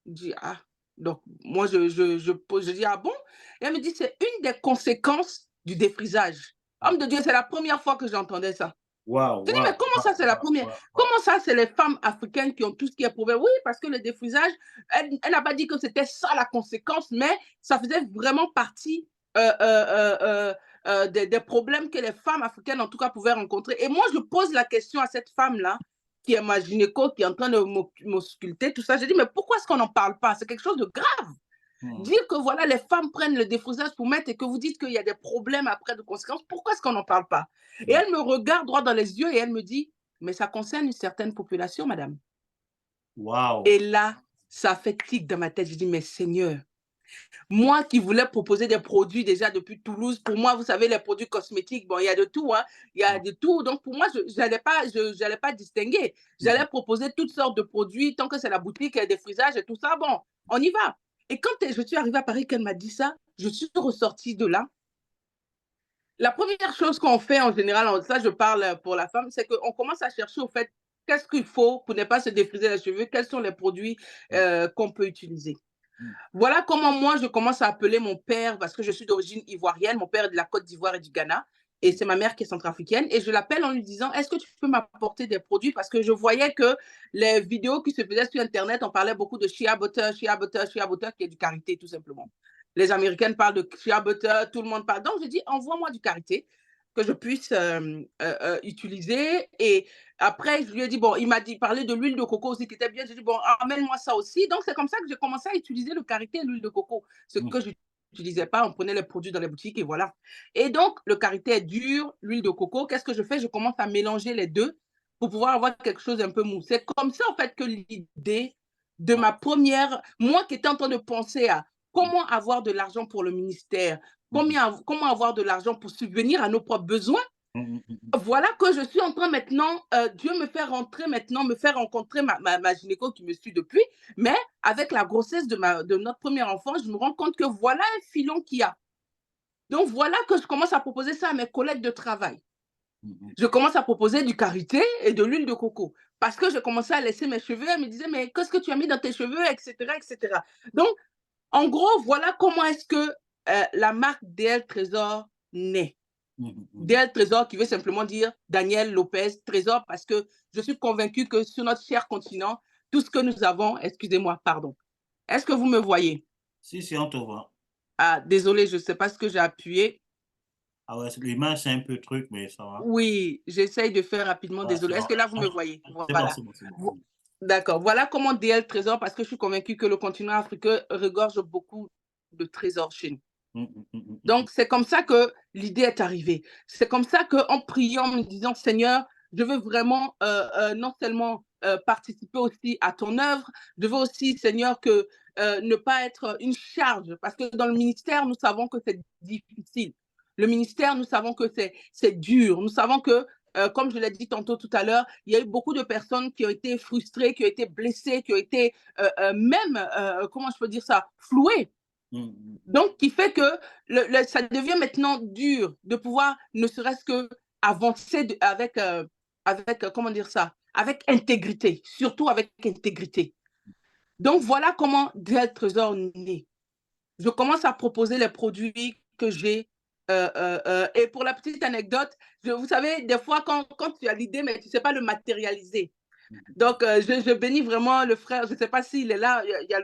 Je dis, ah, donc moi, je dis, ah bon? Et elle me dit, c'est une des conséquences du défrisage. Homme de Dieu, c'est la première fois que j'entendais ça. Wow, Je dis, mais wow, comment wow, ça, c'est la première? wow, wow. Comment ça, c'est les femmes africaines qui ont tout ce qui est prouvé? Oui, parce que le défrisage, elle n'a pas dit que c'était ça la conséquence, mais ça faisait vraiment partie des problèmes que les femmes africaines, en tout cas, pouvaient rencontrer. Et moi, je pose la question à cette femme-là, qui est ma gynéco, qui est en train de m'ausculter, tout ça. Je dis, mais pourquoi est-ce qu'on n'en parle pas? C'est quelque chose de grave. Dire que voilà, les femmes prennent le défrisage pour mettre et que vous dites qu'il y a des problèmes après de conséquences, pourquoi est-ce qu'on n'en parle pas? Et elle me regarde droit dans les yeux et elle me dit, mais ça concerne une certaine population, madame. Wow. Et là, ça fait tic dans ma tête. Je dis, mais Seigneur, moi qui voulais proposer des produits déjà depuis Toulouse, pour moi, vous savez, les produits cosmétiques, bon, il y a de tout, hein, il y a de tout. Donc, pour moi, je n'allais pas distinguer. J'allais proposer toutes sortes de produits, tant que c'est la boutique, des frisages et tout ça, bon, on y va. Et quand je suis arrivée à Paris, qu'elle m'a dit ça, je suis ressortie de là. La première chose qu'on fait en général, ça je parle pour la femme, c'est qu'on commence à chercher au fait qu'est-ce qu'il faut pour ne pas se défriser les cheveux, quels sont les produits qu'on peut utiliser. Voilà comment moi je commence à appeler mon père, parce que je suis d'origine ivoirienne, mon père est de la Côte d'Ivoire et du Ghana, et c'est ma mère qui est centrafricaine, et je l'appelle en lui disant, est-ce que tu peux m'apporter des produits? Parce que je voyais que les vidéos qui se faisaient sur Internet, on parlait beaucoup de shea butter, shea butter, shea butter, qui est du karité tout simplement. Les Américaines parlent de shea butter, tout le monde parle. Donc je dis, envoie-moi du karité que je puisse utiliser. Et après, je lui ai dit, bon, il m'a dit, parler de l'huile de coco aussi qui était bien. J'ai dit, bon, emmène-moi ça aussi. Donc, c'est comme ça que j'ai commencé à utiliser le karité et l'huile de coco. Ce que je n'utilisais pas, on prenait les produits dans les boutiques et voilà. Et donc, le karité est dur, l'huile de coco. Qu'est-ce que je fais? Je commence à mélanger les deux pour pouvoir avoir quelque chose un peu mou. C'est comme ça, en fait, que l'idée de ma première, moi qui étais en train de penser à comment avoir de l'argent pour le ministère, comment avoir de l'argent pour subvenir à nos propres besoins. Voilà que je suis en train maintenant, Dieu me fait rentrer maintenant, me faire rencontrer ma gynéco qui me suit depuis, mais avec la grossesse de notre premier enfant, je me rends compte que voilà un filon qu'il y a. Donc voilà que je commence à proposer ça à mes collègues de travail. Je commence à proposer du karité et de l'huile de coco. Parce que je commençais à laisser mes cheveux, elle me disait, mais qu'est-ce que tu as mis dans tes cheveux, etc., etc. Donc, en gros, voilà comment est-ce que la marque DL Trésor naît. DL Trésor qui veut simplement dire Daniel Lopez Trésor, parce que je suis convaincue que sur notre cher continent, tout ce que nous avons, excusez-moi, pardon. Est-ce que vous me voyez? Si, si, on te voit. Ah, désolé, je ne sais pas ce que j'ai appuyé. Ah ouais, l'image, c'est un peu truc, mais ça va. Oui, j'essaye de faire rapidement, Ouais, c'est désolée. bon. Est-ce que là, vous me voyez? C'est bon, Voilà. c'est bon, c'est bon. Vo D'accord. Voilà comment DL Trésor, parce que je suis convaincue que le continent africain regorge beaucoup de trésors chez nous. Donc, c'est comme ça que l'idée est arrivée. C'est comme ça qu'en priant, en me disant, Seigneur, je veux vraiment non seulement participer aussi à ton œuvre, je veux aussi, Seigneur, que ne pas être une charge, parce que dans le ministère, nous savons que c'est difficile. Le ministère, nous savons que c'est dur. Nous savons que, comme je l'ai dit tantôt tout à l'heure, il y a eu beaucoup de personnes qui ont été frustrées, qui ont été blessées, qui ont été même, comment je peux dire ça, flouées. Donc, qui fait que ça devient maintenant dur de pouvoir, ne serait-ce que avancer avec comment dire ça, avec intégrité, surtout avec intégrité. Donc, voilà comment DL Trésor naît. Je commence à proposer les produits que j'ai. Et pour la petite anecdote, vous savez, des fois, quand tu as l'idée, mais tu ne sais pas le matérialiser. Donc, je bénis vraiment le frère, je ne sais pas s'il est là, il y a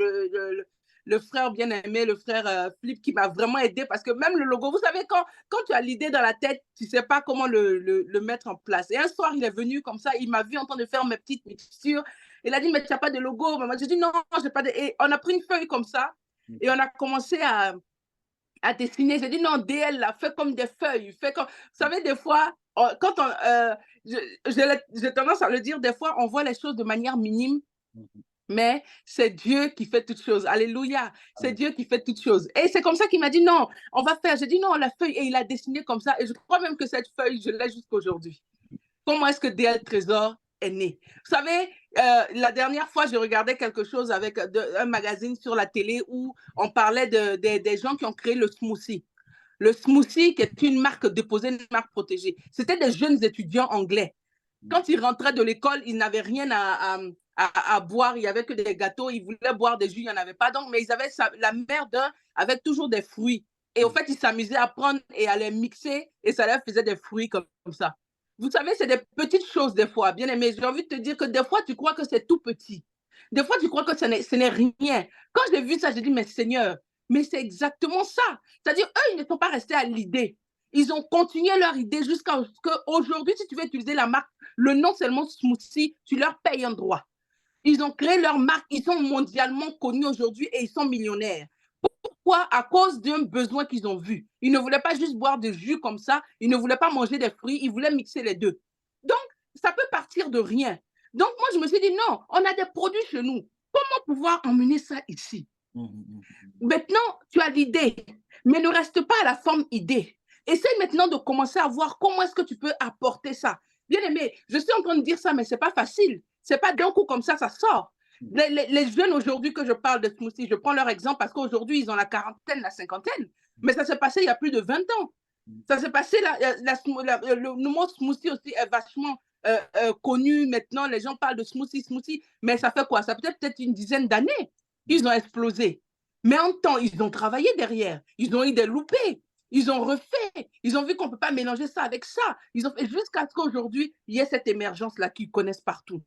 le frère bien-aimé, le frère Flip, qui m'a vraiment aidé parce que même le logo, vous savez, quand tu as l'idée dans la tête, tu ne sais pas comment le mettre en place. Et un soir, il est venu comme ça, il m'a vu en train de faire mes petites mixtures. Il a dit, mais tu n'as pas de logo. J'ai dit, non, je n'ai pas de. Et on a pris une feuille comme ça et on a commencé à dessiner. J'ai dit, non, DL, là, fais comme des feuilles. Fais comme... Vous savez, des fois, quand on, j'ai tendance à le dire, des fois, on voit les choses de manière minime, mais c'est Dieu qui fait toutes choses. Alléluia. C'est Dieu qui fait toutes choses. Et c'est comme ça qu'il m'a dit, non, on va faire. J'ai dit, non, la feuille. Et il a dessiné comme ça. Et je crois même que cette feuille, je l'ai jusqu'à aujourd'hui. Comment est-ce que DL Trésor est né? Vous savez, la dernière fois, je regardais quelque chose avec un magazine sur la télé où on parlait des gens qui ont créé le smoothie. Le smoothie, qui est une marque déposée, une marque protégée. C'était des jeunes étudiants anglais. Quand ils rentraient de l'école, ils n'avaient rien à boire. Il n'y avait que des gâteaux. Ils voulaient boire des jus, il n'y en avait pas. Donc, mais ils avaient la mère d'un avec toujours des fruits. Et au fait, ils s'amusaient à prendre et à les mixer et ça leur faisait des fruits comme ça. Vous savez, c'est des petites choses des fois, bien aimé. J'ai envie de te dire que des fois, tu crois que c'est tout petit. Des fois, tu crois que ce n'est rien. Quand j'ai vu ça, j'ai dit, mais Seigneur, mais c'est exactement ça. C'est-à-dire, eux, ils ne sont pas restés à l'idée. Ils ont continué leur idée jusqu'à ce qu'aujourd'hui, si tu veux utiliser la marque, le nom seulement smoothie, tu leur payes un droit. Ils ont créé leur marque, ils sont mondialement connus aujourd'hui et ils sont millionnaires. Pourquoi? À cause d'un besoin qu'ils ont vu. Ils ne voulaient pas juste boire du jus comme ça, ils ne voulaient pas manger des fruits, ils voulaient mixer les deux. Donc, ça peut partir de rien. Donc, moi, je me suis dit, non, on a des produits chez nous. Comment pouvoir emmener ça ici? Maintenant, tu as l'idée, mais ne reste pas à la forme idée. Essaye maintenant de commencer à voir comment est-ce que tu peux apporter ça. Bien aimé, je suis en train de dire ça, mais ce n'est pas facile. Ce n'est pas d'un coup comme ça sort. Les jeunes aujourd'hui que je parle de smoothie, je prends leur exemple parce qu'aujourd'hui, ils ont la quarantaine, la cinquantaine. Mais ça s'est passé il y a plus de 20 ans. Ça s'est passé, le mot smoothie aussi est vachement connu maintenant. Les gens parlent de smoothie, mais ça fait quoi? Ça peut être peut-être une dizaine d'années qu'ils ont explosé. Mais en temps, ils ont travaillé derrière. Ils ont eu des loupés. Ils ont refait. Ils ont vu qu'on ne peut pas mélanger ça avec ça. Ils ont fait jusqu'à ce qu'aujourd'hui, il y ait cette émergence-là qu'ils connaissent partout.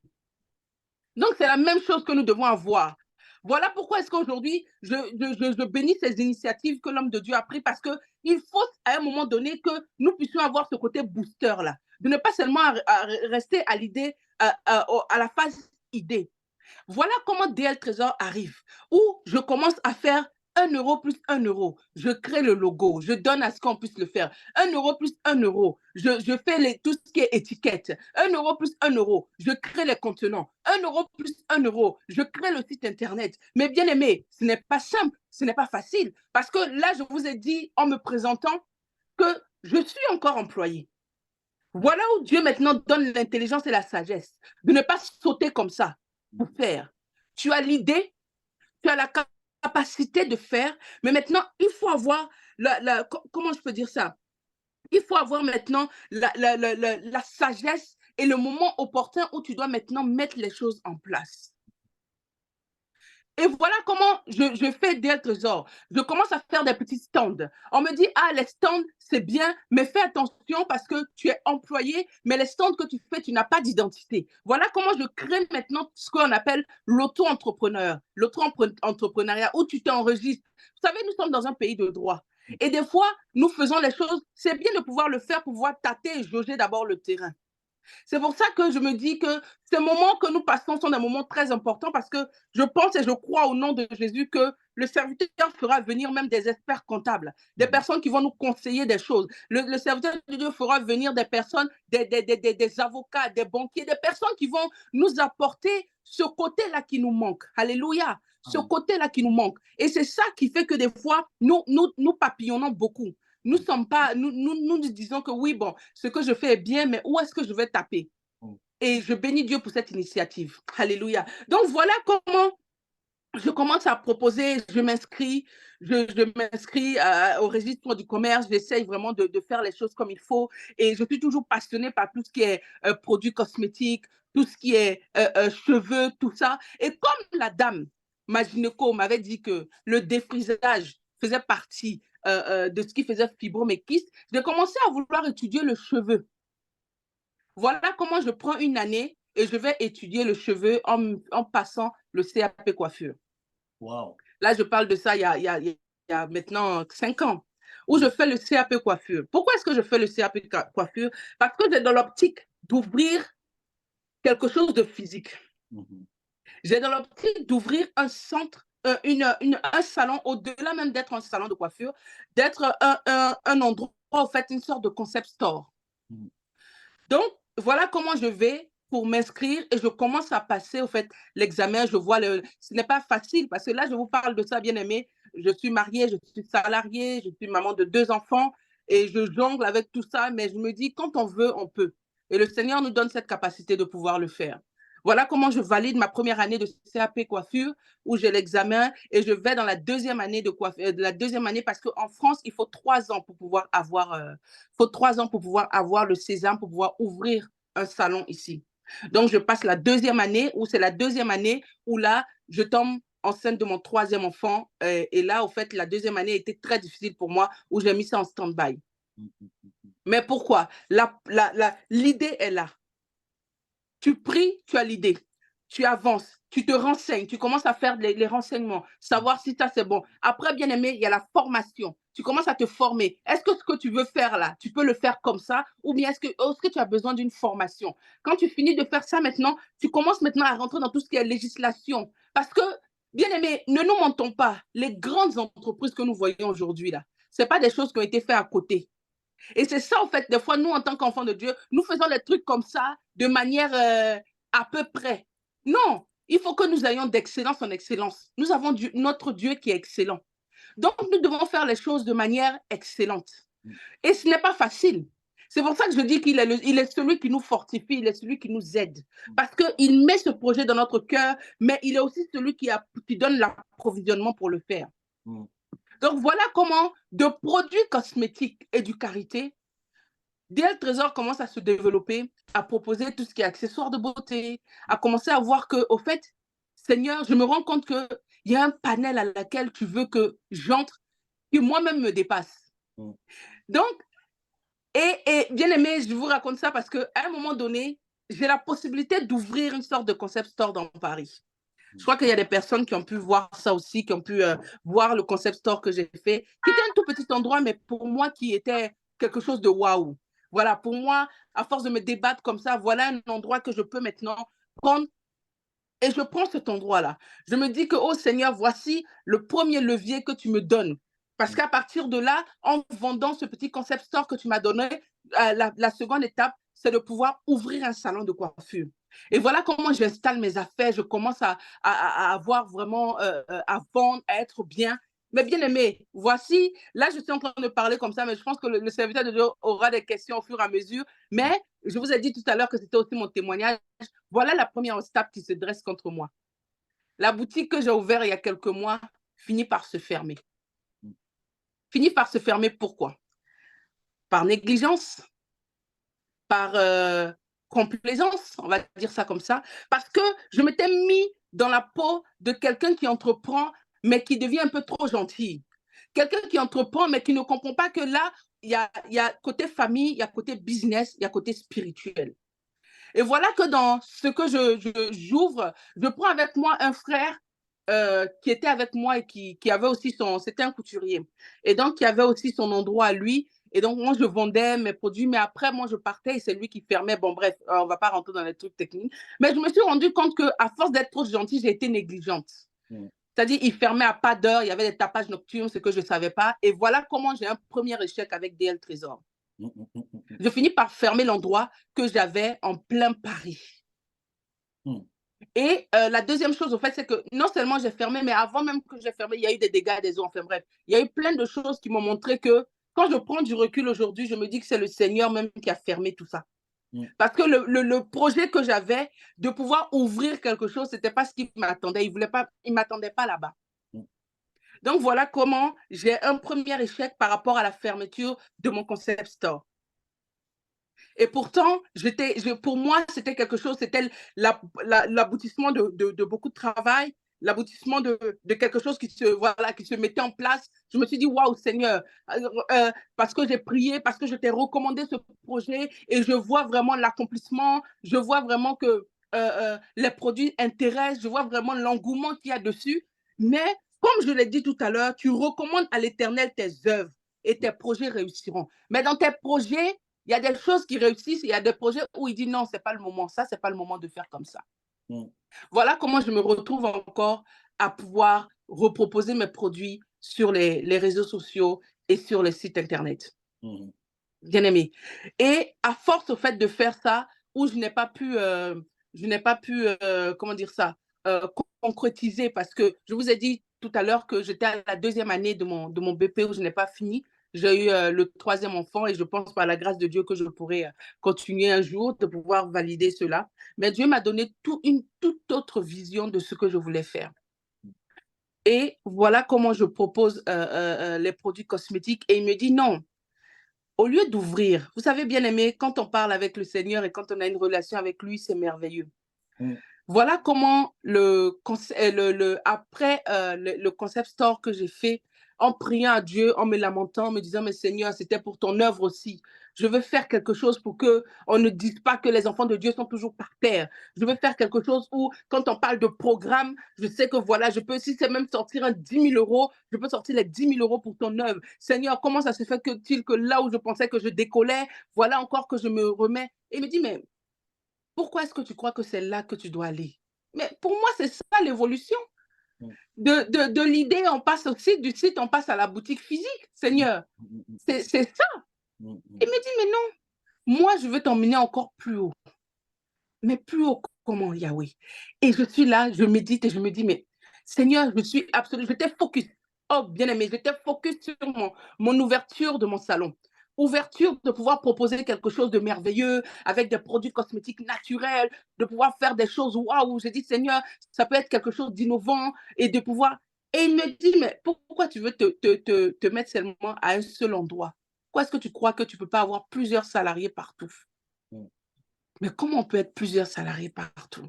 Donc, c'est la même chose que nous devons avoir. Voilà pourquoi est-ce qu'aujourd'hui, je bénis ces initiatives que l'homme de Dieu a prises parce qu'il faut à un moment donné que nous puissions avoir ce côté booster-là. De ne pas seulement rester à l'idée, à la phase idée. Voilà comment DL Trésor arrive, où je commence à faire 1 € plus 1 €. Je crée le logo, je donne à ce qu'on puisse le faire. 1 € plus 1 €. Je fais tout ce qui est étiquette. 1 € plus 1 €. Je crée les contenants. 1 € plus 1 €. Je crée le site internet. Mais bien aimé, ce n'est pas simple, ce n'est pas facile. Parce que là, je vous ai dit en me présentant que je suis encore employée. Voilà où Dieu maintenant donne l'intelligence et la sagesse de ne pas sauter comme ça pour faire. Tu as l'idée, tu as la capacité de faire, mais maintenant, il faut avoir, comment je peux dire ça? Il faut avoir maintenant la sagesse et le moment opportun où tu dois maintenant mettre les choses en place. Et voilà comment je fais des trésors. Je commence à faire des petits stands. On me dit, ah, les stands, c'est bien, mais fais attention parce que tu es employé, mais les stands que tu fais, tu n'as pas d'identité. Voilà comment je crée maintenant ce qu'on appelle l'auto-entrepreneur, l'auto-entrepreneuriat, où tu t'enregistres. Vous savez, nous sommes dans un pays de droit. Et des fois, nous faisons les choses, c'est bien de pouvoir le faire, pour pouvoir tâter et jauger d'abord le terrain. C'est pour ça que je me dis que ces moments que nous passons sont des moments très importants, parce que je pense et je crois au nom de Jésus que le serviteur fera venir même des experts comptables, des personnes qui vont nous conseiller des choses. Le serviteur de Dieu fera venir des personnes, des avocats, des banquiers, des personnes qui vont nous apporter ce côté-là qui nous manque. Alléluia. Ce côté-là qui nous manque. Et c'est ça qui fait que des fois, nous papillonnons beaucoup. Nous sommes pas, nous disons que oui, bon, ce que je fais est bien, mais où est-ce que je vais taper? Et je bénis Dieu pour cette initiative. Alléluia. Donc voilà comment je commence à proposer, je m'inscris au registre du commerce, j'essaye vraiment de faire les choses comme il faut, et je suis toujours passionnée par tout ce qui est produits cosmétiques, tout ce qui est cheveux, tout ça. Et comme la dame, ma gynéco, m'avait dit que le défrisage faisait partie de ce qui faisait fibro mes kystes, j'ai commencé à vouloir étudier le cheveu. Voilà comment je prends une année et je vais étudier le cheveu en passant le CAP coiffure. Wow. Là, je parle de ça il y a maintenant 5 ans, où je fais le CAP coiffure. Pourquoi est-ce que je fais le CAP coiffure? Parce que j'ai dans l'optique d'ouvrir quelque chose de physique. J'ai dans l'optique d'ouvrir un centre, un salon, au-delà même d'être un salon de coiffure, d'être un endroit, en fait, une sorte de concept store. Donc, voilà comment je vais pour m'inscrire, et je commence à passer, au fait, l'examen. Je vois ce n'est pas facile, parce que là, je vous parle de ça, bien aimé. Je suis mariée, je suis salariée, je suis maman de 2 enfants, et je jongle avec tout ça, mais je me dis, quand on veut, on peut. Et le Seigneur nous donne cette capacité de pouvoir le faire. Voilà comment je valide ma première année de CAP coiffure, où j'ai l'examen, et je vais dans la deuxième année de coiffure, parce qu'en France, il faut 3 ans pour pouvoir avoir, le sésame, pour pouvoir ouvrir un salon ici. Donc, je passe la deuxième année, où c'est la deuxième année où là, je tombe enceinte de mon 3e enfant. Et là, au fait, la deuxième année était très difficile pour moi, où j'ai mis ça en stand-by. Mais pourquoi? L'idée est là. Tu pries, tu as l'idée. Tu avances, tu te renseignes, tu commences à faire les renseignements, savoir si ça c'est bon. Après, bien aimé, il y a la formation. Tu commences à te former. Est-ce que ce que tu veux faire là, tu peux le faire comme ça, ou bien est-ce que tu as besoin d'une formation? Quand tu finis de faire ça maintenant, tu commences maintenant à rentrer dans tout ce qui est législation. Parce que, bien aimé, ne nous mentons pas. Les grandes entreprises que nous voyons aujourd'hui là, ce n'est pas des choses qui ont été faites à côté. Et c'est ça, en fait, des fois, nous, en tant qu'enfants de Dieu, nous faisons les trucs comme ça, de manière à peu près. Non, il faut que nous ayons d'excellence en excellence. Nous avons notre Dieu qui est excellent. Donc, nous devons faire les choses de manière excellente. Et ce n'est pas facile. C'est pour ça que je dis qu'il est celui qui nous fortifie, il est celui qui nous aide. Parce qu'il met ce projet dans notre cœur, mais il est aussi celui qui donne l'approvisionnement pour le faire. Donc, voilà comment, de produits cosmétiques et du karité, DL Trésor commence à se développer, à proposer tout ce qui est accessoires de beauté, à commencer à voir que, au fait, Seigneur, je me rends compte qu'il y a un panel à laquelle tu veux que j'entre, qui moi-même me dépasse. Donc, et bien aimé, je vous raconte ça parce qu'à un moment donné, j'ai la possibilité d'ouvrir une sorte de concept store dans Paris. Je crois qu'il y a des personnes qui ont pu voir ça aussi, qui ont pu voir le concept store que j'ai fait, qui était un tout petit endroit, mais pour moi, qui était quelque chose de waouh. Voilà, pour moi, à force de me débattre comme ça, voilà un endroit que je peux maintenant prendre. Et je prends cet endroit-là. Je me dis que, oh Seigneur, voici le premier levier que tu me donnes. Parce qu'à partir de là, en vendant ce petit concept store que tu m'as donné, la seconde étape, c'est de pouvoir ouvrir un salon de coiffure. Et voilà comment j'installe mes affaires. Je commence à avoir vraiment, à vendre, à être bien. Mais bien aimé, voici, là je suis en train de parler comme ça, mais je pense que le serviteur de Dieu aura des questions au fur et à mesure. Mais je vous ai dit tout à l'heure que c'était aussi mon témoignage. Voilà la première obstacle qui se dresse contre moi. La boutique que j'ai ouverte il y a quelques mois finit par se fermer. Finit par se fermer, pourquoi? Par négligence, par complaisance, on va dire ça comme ça, parce que je m'étais mis dans la peau de quelqu'un qui entreprend, mais qui devient un peu trop gentil. Quelqu'un qui entreprend, mais qui ne comprend pas que là, il y a côté famille, il y a côté business, il y a côté spirituel. Et voilà que dans ce que j'ouvre, je prends avec moi un frère qui était avec moi et qui avait aussi c'était un couturier. Et donc, qui avait aussi son endroit à lui. Et donc, moi, je vendais mes produits, mais après, moi, je partais et c'est lui qui fermait. Bon, bref, on ne va pas rentrer dans les trucs techniques. Mais je me suis rendu compte qu'à force d'être trop gentille, j'ai été négligente. C'est-à-dire, il fermait à pas d'heure, il y avait des tapages nocturnes, ce que je ne savais pas. Et voilà comment j'ai un premier échec avec DL Trésor. Je finis par fermer l'endroit que j'avais en plein Paris. Et la deuxième chose, au fait, c'est que non seulement j'ai fermé, mais avant même que j'ai fermé, il y a eu des dégâts des eaux. Enfin bref, il y a eu plein de choses qui m'ont montré que quand je prends du recul aujourd'hui, je me dis que c'est le Seigneur même qui a fermé tout ça. Parce que le projet que j'avais de pouvoir ouvrir quelque chose, ce n'était pas ce qu'il m'attendait. Il ne m'attendait pas là-bas. Donc voilà comment j'ai un premier échec par rapport à la fermeture de mon concept store. Et pourtant, pour moi, c'était quelque chose, c'était l'aboutissement de beaucoup de travail, l'aboutissement de quelque chose qui se mettait en place. Je me suis dit, waouh, Seigneur, parce que j'ai prié, parce que je t'ai recommandé ce projet et je vois vraiment l'accomplissement, je vois vraiment que les produits intéressent, je vois vraiment l'engouement qu'il y a dessus. Mais comme je l'ai dit tout à l'heure, tu recommandes à l'Éternel tes œuvres et tes projets réussiront. Mais dans tes projets, il y a des choses qui réussissent, il y a des projets où il dit non, ce n'est pas le moment, ça, ce n'est pas le moment de faire comme ça. Voilà comment je me retrouve encore à pouvoir reproposer mes produits sur les réseaux sociaux et sur les sites Internet. Bien aimé. Et à force au fait de faire ça, où je n'ai pas pu, comment dire ça, concrétiser, parce que je vous ai dit tout à l'heure que j'étais à la 2e année de mon BP où je n'ai pas fini. J'ai eu le 3e enfant et je pense par la grâce de Dieu que je pourrais continuer un jour de pouvoir valider cela. Mais Dieu m'a donné une toute autre vision de ce que je voulais faire. Et voilà comment je propose les produits cosmétiques. Et il me dit non, au lieu d'ouvrir, vous savez bien aimé, quand on parle avec le Seigneur et quand on a une relation avec lui, c'est merveilleux. Voilà comment après le concept store que j'ai fait, en priant à Dieu, en me lamentant, en me disant, mais Seigneur, c'était pour ton œuvre aussi. Je veux faire quelque chose pour qu'on ne dise pas que les enfants de Dieu sont toujours par terre. Je veux faire quelque chose où, quand on parle de programme, je sais que voilà, je peux, si c'est même sortir un 10 000 €, je peux sortir les 10 000 € pour ton œuvre. Seigneur, comment ça se fait que là où je pensais que je décollais, voilà encore que je me remets. Et il me dit, mais pourquoi est-ce que tu crois que c'est là que tu dois aller? Mais pour moi, c'est ça l'évolution. De l'idée, on passe aussi du site, on passe à la boutique physique, Seigneur. C'est ça. Il me dit, mais non, moi, je veux t'emmener encore plus haut. Mais plus haut comment, Yahweh? Et je suis là, je médite et je me dis, mais Seigneur, je suis absolument, j'étais focus. Oh, bien aimé, j'étais focus sur mon ouverture de mon salon. Ouverture de pouvoir proposer quelque chose de merveilleux avec des produits cosmétiques naturels, de pouvoir faire des choses, waouh, j'ai dit, Seigneur, ça peut être quelque chose d'innovant et de pouvoir. Et il me dit, mais pourquoi tu veux te mettre seulement à un seul endroit? Pourquoi est-ce que tu crois que tu ne peux pas avoir plusieurs salariés partout? Mais comment on peut être plusieurs salariés partout?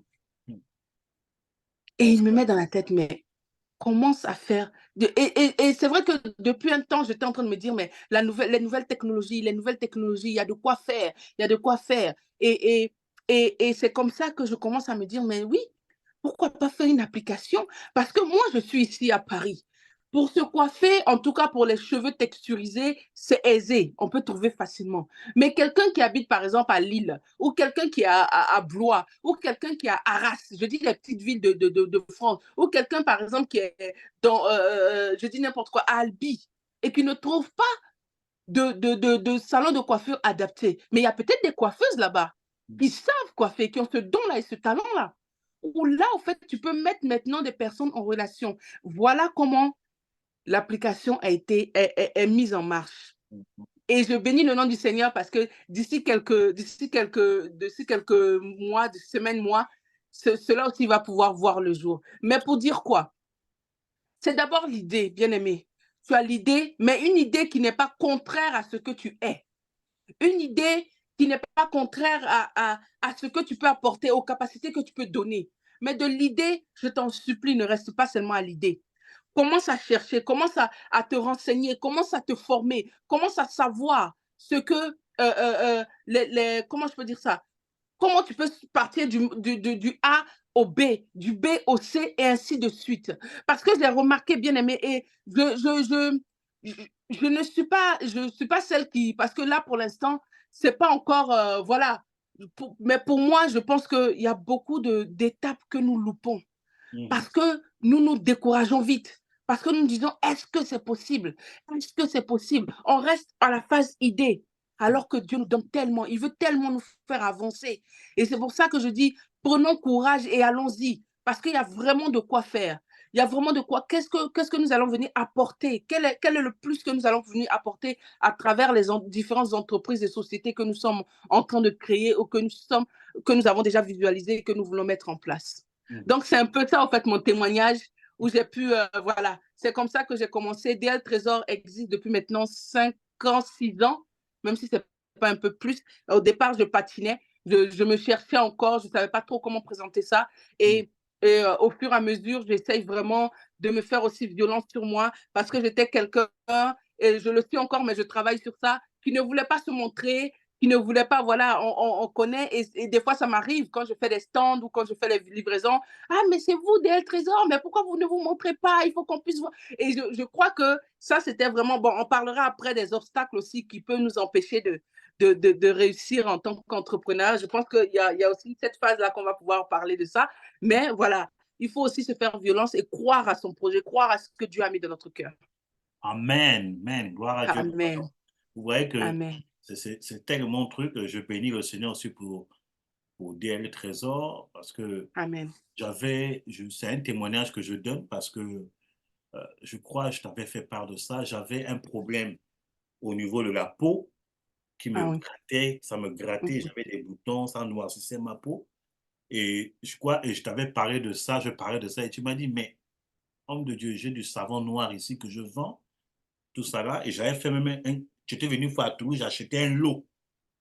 Et il me met dans la tête, mais commence à faire. Et c'est vrai que depuis un temps, j'étais en train de me dire, mais les nouvelles technologies, il y a de quoi faire, il y a de quoi faire. Et c'est comme ça que je commence à me dire, mais oui, pourquoi pas faire une application? Parce que moi, je suis ici à Paris. Pour se coiffer, en tout cas pour les cheveux texturisés, c'est aisé, on peut trouver facilement. Mais quelqu'un qui habite par exemple à Lille, ou quelqu'un qui est à Blois, ou quelqu'un qui est à Arras, je dis les petites villes de France, ou quelqu'un par exemple qui est dans, je dis n'importe quoi, à Albi, et qui ne trouve pas de salon de coiffure adapté. Mais il y a peut-être des coiffeuses là-bas qui savent coiffer, qui ont ce don-là et ce talent-là. Où là, en fait, tu peux mettre maintenant des personnes en relation. Voilà comment l'application est mise en marche. Et je bénis le nom du Seigneur parce que d'ici quelques mois, semaines, mois, cela aussi va pouvoir voir le jour. Mais pour dire quoi? C'est d'abord l'idée, bien aimé. Tu as l'idée, mais une idée qui n'est pas contraire à ce que tu es. Une idée qui n'est pas contraire à ce que tu peux apporter, aux capacités que tu peux donner. Mais de l'idée, je t'en supplie, ne reste pas seulement à l'idée. Commence à chercher, commence à te renseigner, commence à te former, commence à savoir ce que, comment je peux dire ça? Comment tu peux partir du A au B, du B au C et ainsi de suite. Parce que j'ai remarqué, bien aimé, et je ne suis pas, je suis pas celle qui, parce que là, pour l'instant, c'est pas encore, voilà. Mais pour moi, je pense qu'il y a beaucoup d'étapes que nous loupons Mhm. parce que nous nous décourageons vite. Parce que nous nous disons, est-ce que c'est possible? Est-ce que c'est possible? On reste à la phase idée, alors que Dieu nous donne tellement, il veut tellement nous faire avancer. Et c'est pour ça que je dis, prenons courage et allons-y, parce qu'il y a vraiment de quoi faire. Il y a vraiment de quoi. Qu'est-ce que nous allons venir apporter? Quel est le plus que nous allons venir apporter à travers les différentes entreprises et sociétés que nous sommes en train de créer ou que nous avons déjà visualisé et que nous voulons mettre en place? Mhm. Donc, c'est un peu ça, en fait, mon témoignage où j'ai pu, voilà, c'est comme ça que j'ai commencé. DL Trésor existe depuis maintenant 5 ans, 6 ans, même si c'est pas un peu plus. Au départ, je patinais, je me cherchais encore, je ne savais pas trop comment présenter ça. Mhm. Et au fur et à mesure, j'essaye vraiment de me faire aussi violence sur moi parce que j'étais quelqu'un, et je le suis encore, mais je travaille sur ça, qui ne voulait pas se montrer, qui ne voulait pas, voilà, on connaît, et des fois ça m'arrive quand je fais des stands ou quand je fais les livraisons. Ah, mais c'est vous, DL Trésor, mais pourquoi vous ne vous montrez pas? Il faut qu'on puisse voir. Et je crois que ça, c'était vraiment bon. On parlera après des obstacles aussi qui peuvent nous empêcher de réussir en tant qu'entrepreneur. Je pense qu'il y a aussi cette phase-là qu'on va pouvoir parler de ça. Mais voilà, il faut aussi se faire violence et croire à son projet, croire à ce que Dieu a mis dans notre cœur. Amen, amen, gloire à Dieu. Amen. Vous voyez que Amen. c'est tellement truc que je bénis le Seigneur aussi pour DL Trésor parce que Amen. c'est un témoignage que je donne parce que je crois, je t'avais fait part de ça, j'avais un problème au niveau de la peau qui me Ah oui. grattait, ça me grattait, Mhm. j'avais des boutons, ça noircissait ma peau. Et je crois, et je t'avais parlé de ça, je parlais de ça, et tu m'as dit, mais homme de Dieu, j'ai du savon noir ici que je vends, tout ça là, et j'avais fait même j'étais venu une fois à Toulouse, j'ai acheté un lot.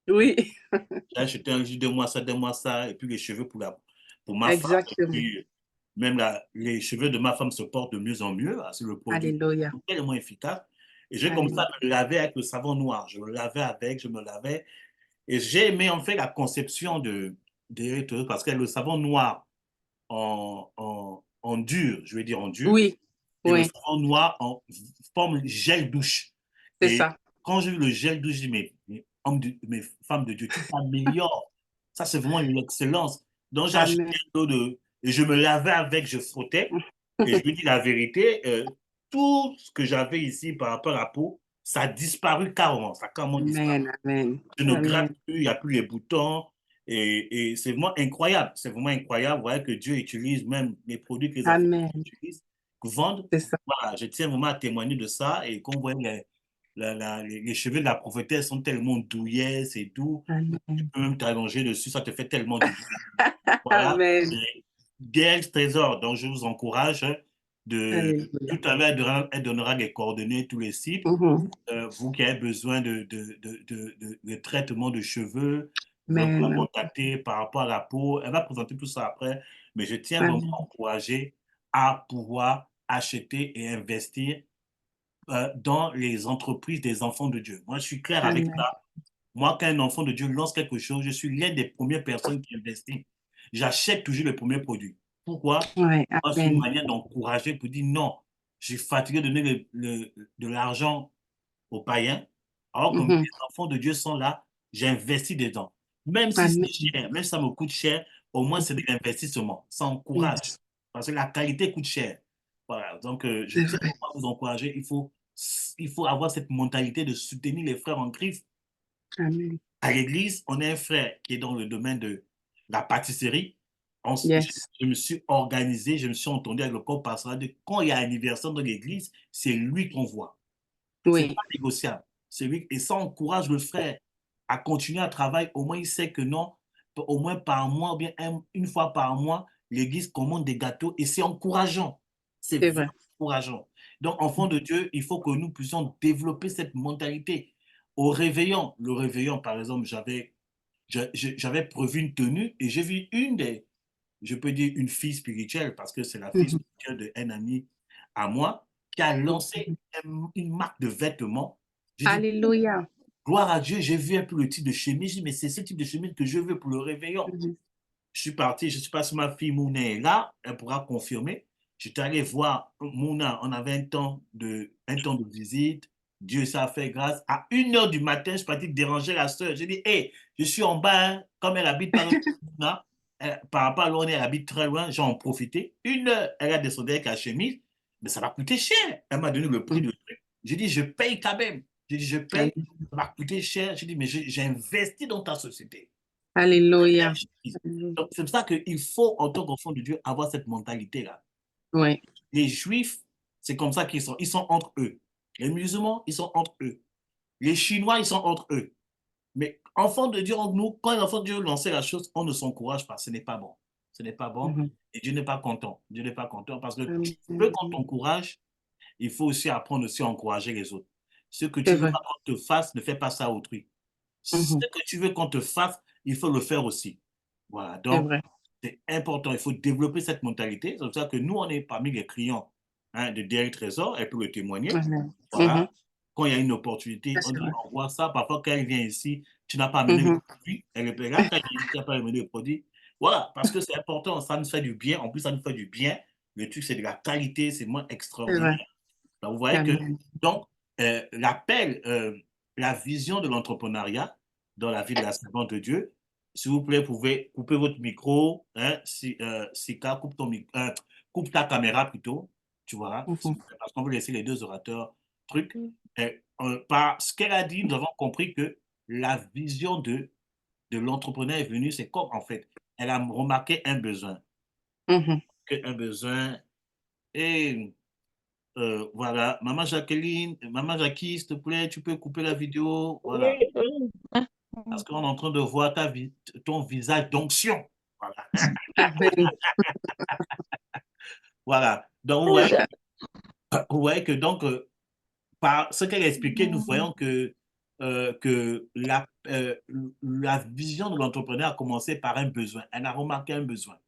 Oui, J'ai acheté un jus de moi ça, et puis les cheveux pour ma femme, et exactement. puis même les cheveux de ma femme se portent de mieux en mieux, c'est le produit Alléluia. tellement efficace. Et j'ai commencé à Alléluia. me laver avec le savon noir. Je me lavais avec, je me lavais. Et j'ai aimé en fait la conception de parce que le savon noir en dur, je vais dire en dur, Oui, et le oui, savon noir en forme gel douche. c'est Et ça. quand j'ai vu le gel douche, j'ai dit, mais femme de Dieu, tu t'améliores. Ça, c'est vraiment l'excellence. Donc, j'ai acheté Amen. un lot et je me lavais avec, je frottais. Et je lui dis la vérité, tout ce que j'avais ici par rapport à la peau, ça a disparu carrément. Ça a carrément disparu. Amen, amen, Je ne gratte amen, plus, il n'y a plus les boutons. Et c'est vraiment incroyable. C'est vraiment incroyable. Vous voyez que Dieu utilise même les produits que les enfants amen. utilisent, que vendent. C'est ça. Voilà, je tiens vraiment à témoigner de ça. Et qu'on voit les cheveux de la prophétesse sont tellement douillets, c'est doux. Tu Amen. peux même t'allonger dessus, ça te fait tellement du bien. Voilà. Amen. Et Gaël Trésor, donc je vous encourage Alléluia. tout à l'heure, elle donnera les coordonnées, tous les sites. Mhm. Vous qui avez besoin de traitement de cheveux, vous pouvez la Amen. contacter par rapport à la peau. Elle va présenter tout ça après, mais je tiens vraiment à Amen. encourager à pouvoir acheter et investir dans les entreprises des enfants de Dieu. Moi, je suis clair avec Amen. ça. Moi, quand un enfant de Dieu lance quelque chose, je suis l'une des premières personnes qui investit. J'achète toujours le premier produit. Pourquoi? Ouais, Moi, c'est une amen. manière d'encourager pour dire non, je suis fatigué de donner de l'argent aux païens. Alors que mes Mhm. enfants de Dieu sont là, j'investis dedans. Même si c'est Amen. cher, même si ça me coûte cher, au moins c'est de l'investissement. Ça encourage. Yes. Parce que la qualité coûte cher. Voilà. Donc, je C'est tiens vrai. à vous encourager. Il faut avoir cette mentalité de soutenir les frères en Christ. Amen. À l'église, on a un frère qui est dans le domaine de la pâtisserie. Yes. Je me suis organisé, je me suis entendu avec le corps pastoral. Quand il y a anniversaire dans l'église, c'est lui qu'on voit. C'est Oui. pas négociable. Et ça encourage le frère à continuer à travailler. Au moins, il sait que non, au moins par mois, ou bien une fois par mois, l'église commande des gâteaux et c'est encourageant. C'est C'est vraiment vrai. encourageant. Donc, enfant de Dieu, il faut que nous puissions développer cette mentalité. Au réveillon, le réveillon, par exemple, j'avais prévu une tenue et j'ai vu je peux dire une fille spirituelle, parce que c'est la fille Mhm. spirituelle d'un ami à moi, qui a lancé Mhm. une marque de vêtements. J'ai dit, Alléluia. gloire à Dieu, j'ai vu un peu le type de chemise, j'ai dit, mais c'est ce type de chemise que je veux pour le réveillon. Mhm. je suis parti, je ne sais pas si ma fille Mouna est là, elle pourra confirmer. J'étais allé voir Mouna, on avait un temps de visite. Dieu ça a fait grâce. À 1 heure du matin, je suis parti déranger la sœur. J'ai dit, hé, je suis en bas, hein. Comme elle habite par Mouna, par rapport à loin, elle habite très loin, j'en ai profité. 1 heure, elle a descendu avec la chemise, mais ça va coûter cher. Elle m'a donné le prix du truc. J'ai dit, je paye quand même. J'ai dit, je paye, ça va coûter cher. J'ai dit, mais j'ai investi dans ta société. Alléluia. Donc, c'est pour ça qu'il faut, en tant qu'enfant de Dieu, avoir cette mentalité-là. Oui. Les Juifs, c'est comme ça qu'ils sont. Ils sont entre eux. Les musulmans, ils sont entre eux. Les Chinois, ils sont entre eux. Mais enfant de Dieu, nous, quand l'enfant de Dieu lance la chose, on ne s'encourage pas. Ce n'est pas bon. Ce n'est pas bon. Mhm. Et Dieu n'est pas content. Dieu n'est pas content parce que tu veux qu'on Amen. t'encourage, il faut aussi apprendre aussi à encourager les autres. Ce que C'est tu veux vrai. pas qu'on te fasse, ne fais pas ça à autrui. Ce Mhm. que tu veux qu'on te fasse, il faut le faire aussi. Voilà. C'est Donc, vrai. c'est important. Il faut développer cette mentalité. C'est pour ça que nous, on est parmi les clients, hein, de Derrick Trésor. Elle peut le témoigner. Amen. Mhm. Voilà. Quand il y a une opportunité, on C'est dit vrai. envoie ça. Parfois, quand elle vient ici, tu n'as pas amené le Mhm. produit. Elle est là. Quand elle vient ici, tu n'as pas amené le produit. Voilà. Parce que c'est important. Ça nous fait du bien. En plus, ça nous fait du bien. Le truc, c'est de la qualité. C'est moins C'est vrai. extraordinaire. Donc, vous voyez que Amen. donc, l'appel, la vision de l'entrepreneuriat dans la vie de la servante de Dieu, s'il vous plaît, vous pouvez couper votre micro, hein, Sika, coupe ta caméra plutôt, tu vois, s'il Mhm. vous plaît, parce qu'on veut laisser les deux orateurs truc. Par ce qu'elle a dit, nous avons compris que la vision de l'entrepreneur est venue, c'est comme en fait, elle a remarqué un besoin, Mhm. un besoin, et voilà, Maman Jackie, s'il te plaît, tu peux couper la vidéo, voilà, Oui, oui. parce qu'on est en train de voir ton visage d'onction. Voilà. Amen. Voilà. Donc, vous voyez que donc, par ce qu'elle a expliqué, nous voyons que la vision de l'entrepreneur a commencé par un besoin. Elle a remarqué un besoin.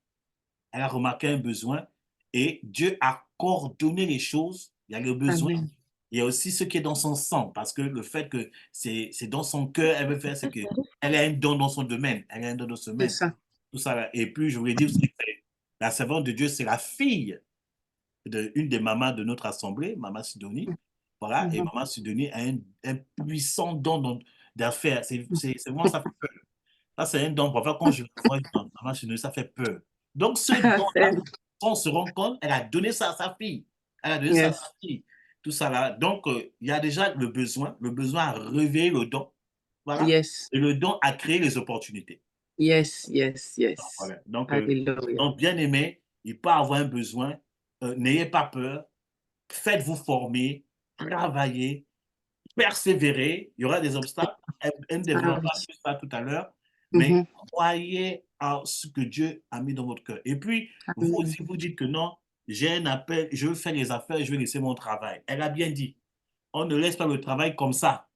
Elle a remarqué un besoin et Dieu a coordonné les choses. Il y a le besoin. Amen. Il y a aussi ce qui est dans son sang, parce que le fait que c'est dans son cœur, elle veut faire ce qu'elle a un don dans son domaine. Elle a un don dans son C'est domaine. ça. Tout ça là. Et puis, je voulais dire aussi que la servante de Dieu, c'est la fille d'une des mamans de notre assemblée, Maman Sidonie. Voilà. Et Mhm. Maman Sidonie a un puissant don d'affaires. C'est vraiment, ça fait peur. Ça, c'est un don. Parfois, quand je vois Maman Sidonie, ça fait peur. Donc, ce don-là, quand on se rend compte, elle a donné ça à sa fille. Elle a donné ça à sa Yes. fille. Tout ça là. Donc, il y a déjà le besoin à réveiller le don. Voilà. Yes. Et le don a créé les opportunités. Yes. Yes. Yes. Voilà. Donc, Alléluia. bien aimé, il peut avoir un besoin. N'ayez pas peur. Faites-vous former. Travaillez. Persévérer. Il y aura des obstacles. Elle ne Ah développera oui. plus ça tout à l'heure. Mais Mhm. croyez à ce que Dieu a mis dans votre cœur. Et puis, vous Amen. aussi, vous dites que non, j'ai un appel, je veux faire les affaires, je vais laisser mon travail. Elle a bien dit, on ne laisse pas le travail comme ça.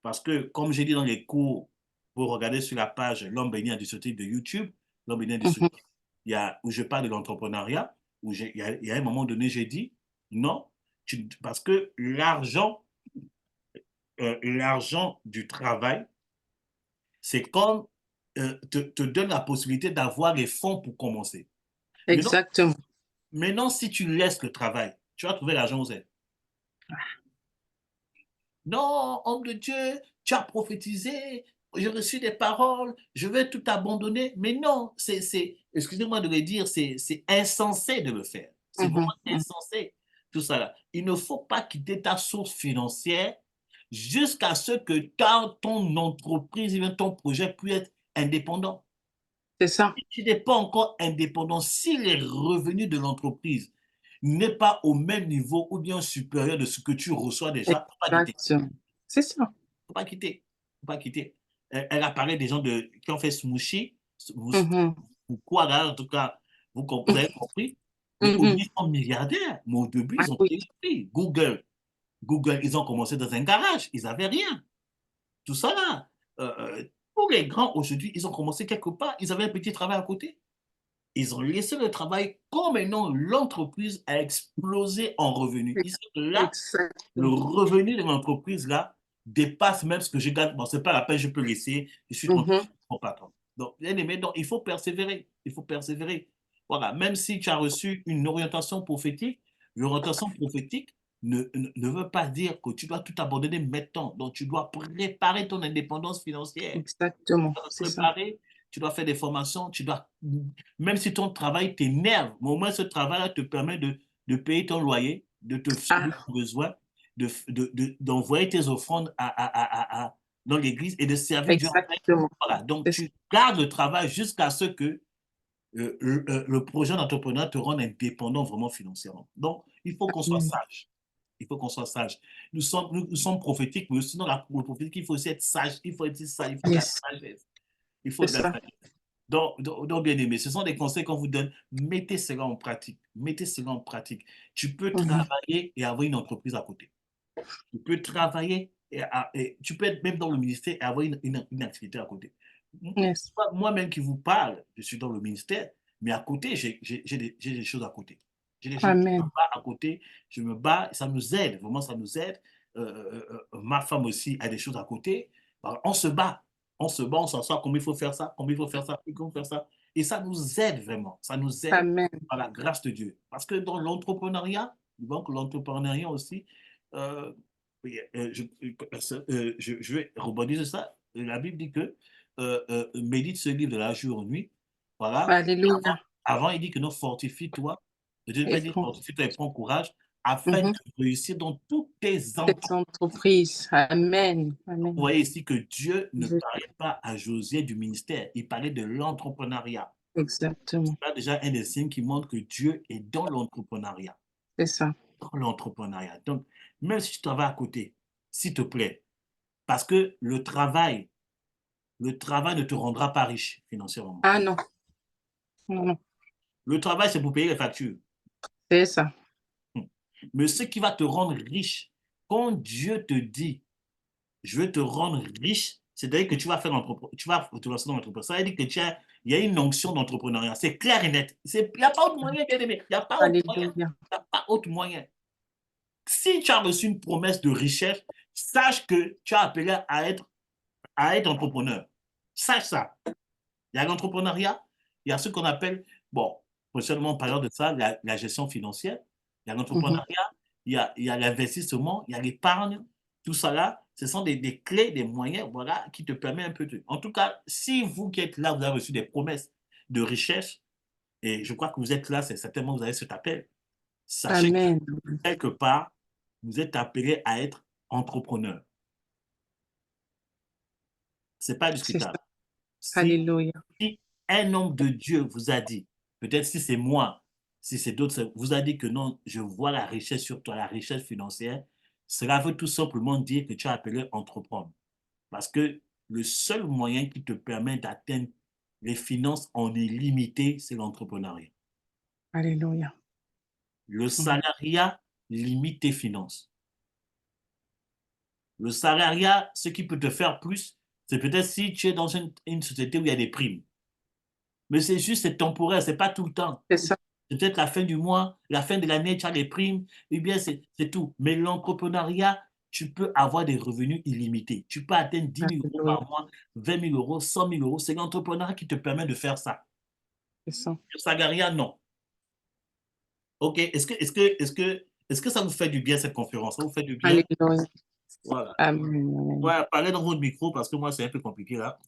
Parce que, comme j'ai dit dans les cours, vous regardez sur la page L'homme béni à ce type de YouTube, L'homme béni à ce Mhm. type, où je parle de l'entrepreneuriat, où il y a un moment donné, j'ai dit, non, parce que l'argent du travail, c'est comme te donne la possibilité d'avoir les fonds pour commencer. Maintenant, Exactement. si tu laisses le travail, tu vas trouver l'argent où c'est. Non, homme de Dieu, tu as prophétisé, j'ai reçu des paroles, je vais tout abandonner. Mais non, excusez-moi de le dire, c'est insensé de le faire. C'est vraiment Mhm. Mhm. insensé, tout ça là. Il ne faut pas quitter ta source financière jusqu'à ce que ton entreprise, ton projet puisse être indépendant. C'est ça. Si tu n'es pas encore indépendant, si les revenus de l'entreprise n'est pas au même niveau ou bien supérieur de ce que tu reçois déjà, il ne faut pas quitter. Exactement. C'est ça. Faut pas quitter. Faut pas quitter. Elle a parlé des gens qui ont fait Smoothie, Mhm. ou quoi là, en tout cas, vous avez compris. Mais Mhm. aujourd'hui, ils sont milliardaires. Mais au début, Ah ils ont oui. payé le prix. Google, ils ont commencé dans un garage. Ils n'avaient rien. Tout ça là. Pour les grands aujourd'hui, ils ont commencé quelque part. Ils avaient un petit travail à côté. Ils ont laissé le travail. Comme maintenant, l'entreprise a explosé en revenus. Ici, là, le Exactement. revenu de l'entreprise là dépasse même ce que je gagne. Bon, c'est pas la peine, je peux laisser. Je suis tranquille, Mhm. mon patron. Donc, bien aimé, donc il faut persévérer. Il faut persévérer. Voilà, même si tu as reçu une orientation prophétique, l'orientation prophétique ne veut pas dire que tu dois tout abandonner maintenant. Donc, tu dois préparer ton indépendance financière. Exactement, Tu dois te c'est ça. préparer, tu dois faire des formations, tu dois, même si ton travail t'énerve, mais au moins ce travail-là te permet de payer ton loyer, de te subvenir Ah, aux besoins, d'envoyer tes offrandes dans l'église et de servir Dieu avec. exactement. Voilà, donc C'est ça. tu gardes le travail jusqu'à ce que le projet d'entrepreneur te rende indépendant vraiment financièrement. Donc, il faut qu'on soit Amen. sage. Il faut qu'on soit sage. Nous sommes prophétiques, mais aussi dans le prophétique, il faut aussi être sage. Il faut être sage, il faut de la Yes, sagesse. Il faut c'est de la ça. sagesse. Donc, bien aimé, ce sont des conseils qu'on vous donne. Mettez cela en pratique. Mettez cela en pratique. Tu peux Mhm. travailler et avoir une entreprise à côté. Tu peux travailler et tu peux être même dans le ministère et avoir une activité à côté. Yes. Moi-même qui vous parle, je suis dans le ministère, mais à côté, j'ai des choses à côté. J'ai des choses qui me Amen. battent à côté, je me bats, ça nous aide, vraiment ça nous aide. Ma femme aussi a des choses à côté. Alors, on se bat, on s'assoit, comment il faut faire ça, comment il faut faire ça, comment faire ça. Et ça nous aide vraiment, ça nous aide Amen. par la grâce de Dieu. Parce que dans l'entrepreneuriat, donc l'entrepreneuriat aussi, euh, oui, je vais rebondir sur ça. La Bible dit que médite ce livre de la jour et nuit. Voilà. Alléluia. Avant, il dit que non, fortifie-toi. Dieu Et va dire prends. fortifie-toi et prends courage afin de Mhm. réussir dans toutes tes Cette entreprises. entreprise. Amen. Vous Amen. voyez ici que Dieu ne Je- parlait pas à Josué du ministère, il parlait de l'entrepreneuriat. Exactement. C'est déjà un des signes qui montre que Dieu est dans l'entrepreneuriat. C'est ça. Dans l'entrepreneuriat. Donc, même si tu travailles à côté, s'il te plaît, parce que le travail ne te rendra pas riche financièrement. Ah non. Non, non. Le travail, c'est pour payer les factures. C'est ça. Mais ce qui va te rendre riche, quand Dieu te dit, je veux te rendre riche, c'est-à-dire que tu vas faire tu vas te lancer dans l'entrepreneuriat. Ça veut dire que il y a une onction d'entrepreneuriat. C'est clair et net. Il n'y a pas autre moyen, bien aimé. Il n'y a pas autre moyen. Alléluia. Il n'y a pas autre moyen. Si tu as reçu une promesse de richesse, sache que tu as appelé à être entrepreneur. Sache ça. Il y a l'entrepreneuriat, il y a ce qu'on appelle, bon, prochainement on parlera de ça, la gestion financière. Il y a Mhm. l'entrepreneuriat, il y a l'investissement, il y a l'épargne. Tout ça là, ce sont des clés, des moyens, voilà, qui te permettent un peu de. En tout cas, si vous qui êtes là, vous avez reçu des promesses de richesse, et je crois que vous êtes là, c'est certainement que vous avez cet appel, sachez que Amen. quelque part, vous êtes appelé à être entrepreneur. C'est pas C'est ça. discutable. Si Alléluia. Si un homme de Dieu vous a dit, peut-être si c'est moi, si c'est d'autres, vous a dit que non, je vois la richesse sur toi, la richesse financière, cela veut tout simplement dire que tu as appelé entreprendre. Parce que le seul moyen qui te permet d'atteindre les finances en illimité, c'est l'entrepreneuriat. Alléluia. Le Mhm. salariat limite tes finances. Le salariat, ce qui peut te faire plus, c'est peut-être si tu es dans une société où il y a des primes. Mais c'est juste, c'est temporaire, c'est pas tout le temps. C'est ça. C'est peut-être la fin du mois, la fin de l'année, tu as les primes, eh bien, c'est tout. Mais l'entrepreneuriat, tu peux avoir des revenus illimités. Tu peux atteindre 10 000 € Alléluia. par mois, 20 000 €, 100 000 €. C'est l'entrepreneuriat qui te permet de faire ça. C'est ça. Le salariat, non. OK. Est-ce que ça vous fait du bien, cette conférence? Ça vous fait du bien? Alléluia. Voilà. Amen. Amen. Ouais, parlez dans votre micro parce que moi, c'est un peu compliqué là.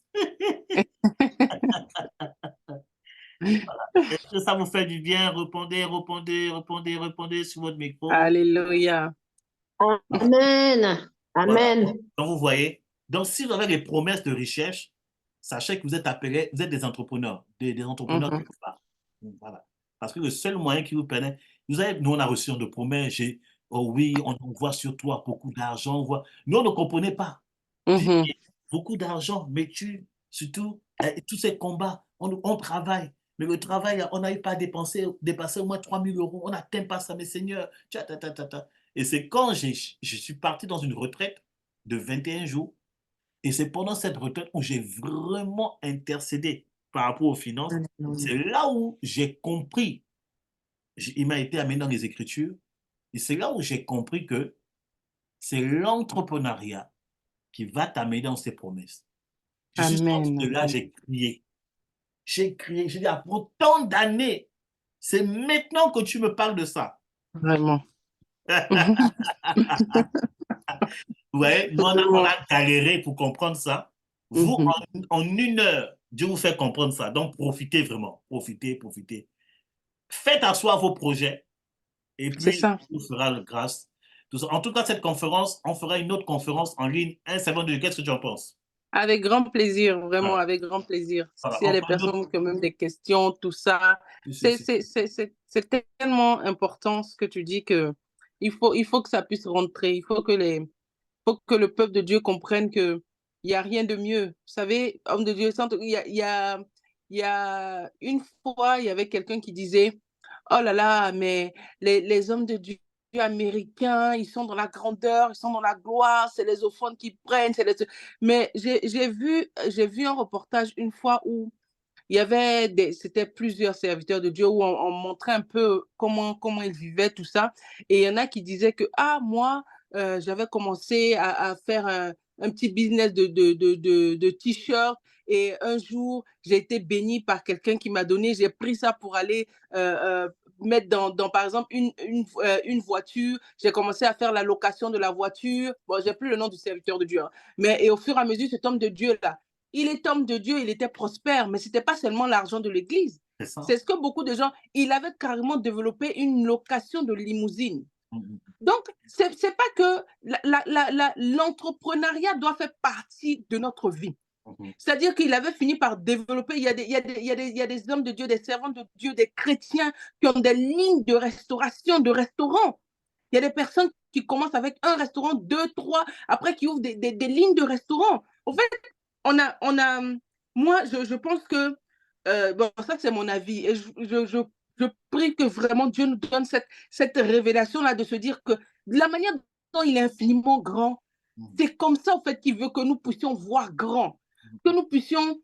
Est-ce que ça vous fait du bien? Répondez, répondez, répondez, répondez sur votre micro. Alléluia. Amen. Voilà. Amen. Donc, vous voyez, donc si vous avez des promesses de richesse, sachez que vous êtes appelés, vous êtes des entrepreneurs, des entrepreneurs Mhm. quelque part. Voilà. Parce que le seul moyen qui vous permet, vous savez, nous on a reçu de promesses, oh oui, on voit sur toi beaucoup d'argent, nous on ne comprenait pas. J'ai Mhm. dit, beaucoup d'argent, mais surtout, tous ces combats, on travaille. Mais le travail, on n'arrive pas à dépasser au moins 3 000 €. On n'atteint pas ça, mes seigneurs. Et c'est quand je suis parti dans une retraite de 21 jours. Et c'est pendant cette retraite où j'ai vraiment intercédé par rapport aux finances. Alléluia. C'est là où j'ai compris, il m'a été amené dans les Écritures, et c'est là où j'ai compris que c'est l'entrepreneuriat qui va t'amener dans ses promesses. Je suis sorti Amen. de là, Amen. j'ai crié. j'ai crié, j'ai dit, après tant d'années, c'est maintenant que tu me parles de ça. Vraiment. Ouais, nous, on a galéré pour comprendre ça. Vous, en 1 heure, Dieu vous fait comprendre ça. Donc, profitez vraiment. Profitez, profitez. Faites asseoir vos projets et C'est puis, ça. Dieu vous fera la grâce. Tout ça. En tout cas, cette conférence, on fera une autre conférence en ligne. Qu'est-ce que tu en penses? Avec grand plaisir, vraiment, Voilà. avec grand plaisir. Voilà. S'il y a des personnes qui ont même des questions, tout ça, c'est tellement important ce que tu dis que il faut que ça puisse rentrer. Il faut que le peuple de Dieu comprenne que il y a rien de mieux. Vous savez, homme de Dieu, il y a une fois, il y avait quelqu'un qui disait, oh là là, mais les hommes de Dieu américains, ils sont dans la grandeur, ils sont dans la gloire, c'est les offrandes qu'ils prennent. Mais j'ai vu un reportage une fois où il y avait c'était plusieurs serviteurs de Dieu où on montrait un peu comment ils vivaient, tout ça. Et il y en a qui disaient que, ah, moi, j'avais commencé à faire un petit business de t-shirts. Et un jour, j'ai été bénie par quelqu'un qui m'a donné, j'ai pris ça pour aller mettre par exemple, une voiture. J'ai commencé à faire la location de la voiture. Bon, j'ai plus le nom du serviteur de Dieu, hein. Et au fur et à mesure, cet homme de Dieu-là, il est homme de Dieu, il était prospère, mais ce n'était pas seulement l'argent de l'Église. C'est ce que beaucoup de gens, il avait carrément développé une location de limousine. Donc, ce n'est pas que l'entrepreneuriat doit faire partie de notre vie. C'est-à-dire qu'il avait fini par développer, il y a des hommes de Dieu, des servants de Dieu, des chrétiens qui ont des lignes de restauration, de restaurants. Il y a des personnes qui commencent avec un restaurant, 2, 3, après qui ouvrent des lignes de restaurants. En fait, moi, je pense que, bon, ça c'est mon avis, et je prie que vraiment Dieu nous donne cette révélation-là de se dire que de la manière dont il est infiniment grand, c'est comme ça, en fait, qu'il veut que nous puissions voir grand, que nous puissions,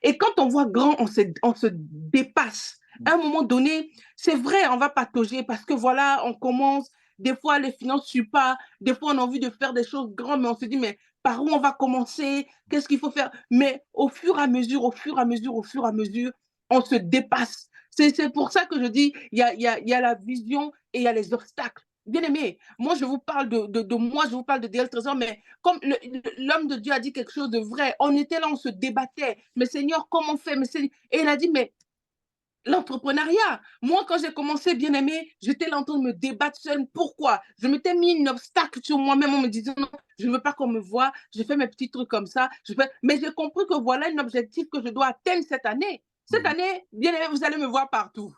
et quand on voit grand, on se dépasse. À un moment donné, c'est vrai, on va patauger parce que voilà, on commence, des fois les finances ne suivent pas, des fois on a envie de faire des choses grandes, mais on se dit, mais par où on va commencer, qu'est-ce qu'il faut faire. Mais au fur et à mesure, on se dépasse. C'est pour ça que je dis, il y a la vision et il y a les obstacles. Bien aimé, moi je vous parle de moi, je vous parle de DL Trésor, mais comme l'homme de Dieu a dit quelque chose de vrai, on était là, on se débattait, mais Seigneur, comment on fait, et il a dit, mais l'entrepreneuriat. Moi, quand j'ai commencé, bien aimé, j'étais là en train de me débattre seule. Pourquoi? Je m'étais mis un obstacle sur moi-même en me disant non, je ne veux pas qu'on me voie, je fais mes petits trucs comme ça. Mais j'ai compris que voilà un objectif que je dois atteindre cette année. Cette année, bien aimé, vous allez me voir partout.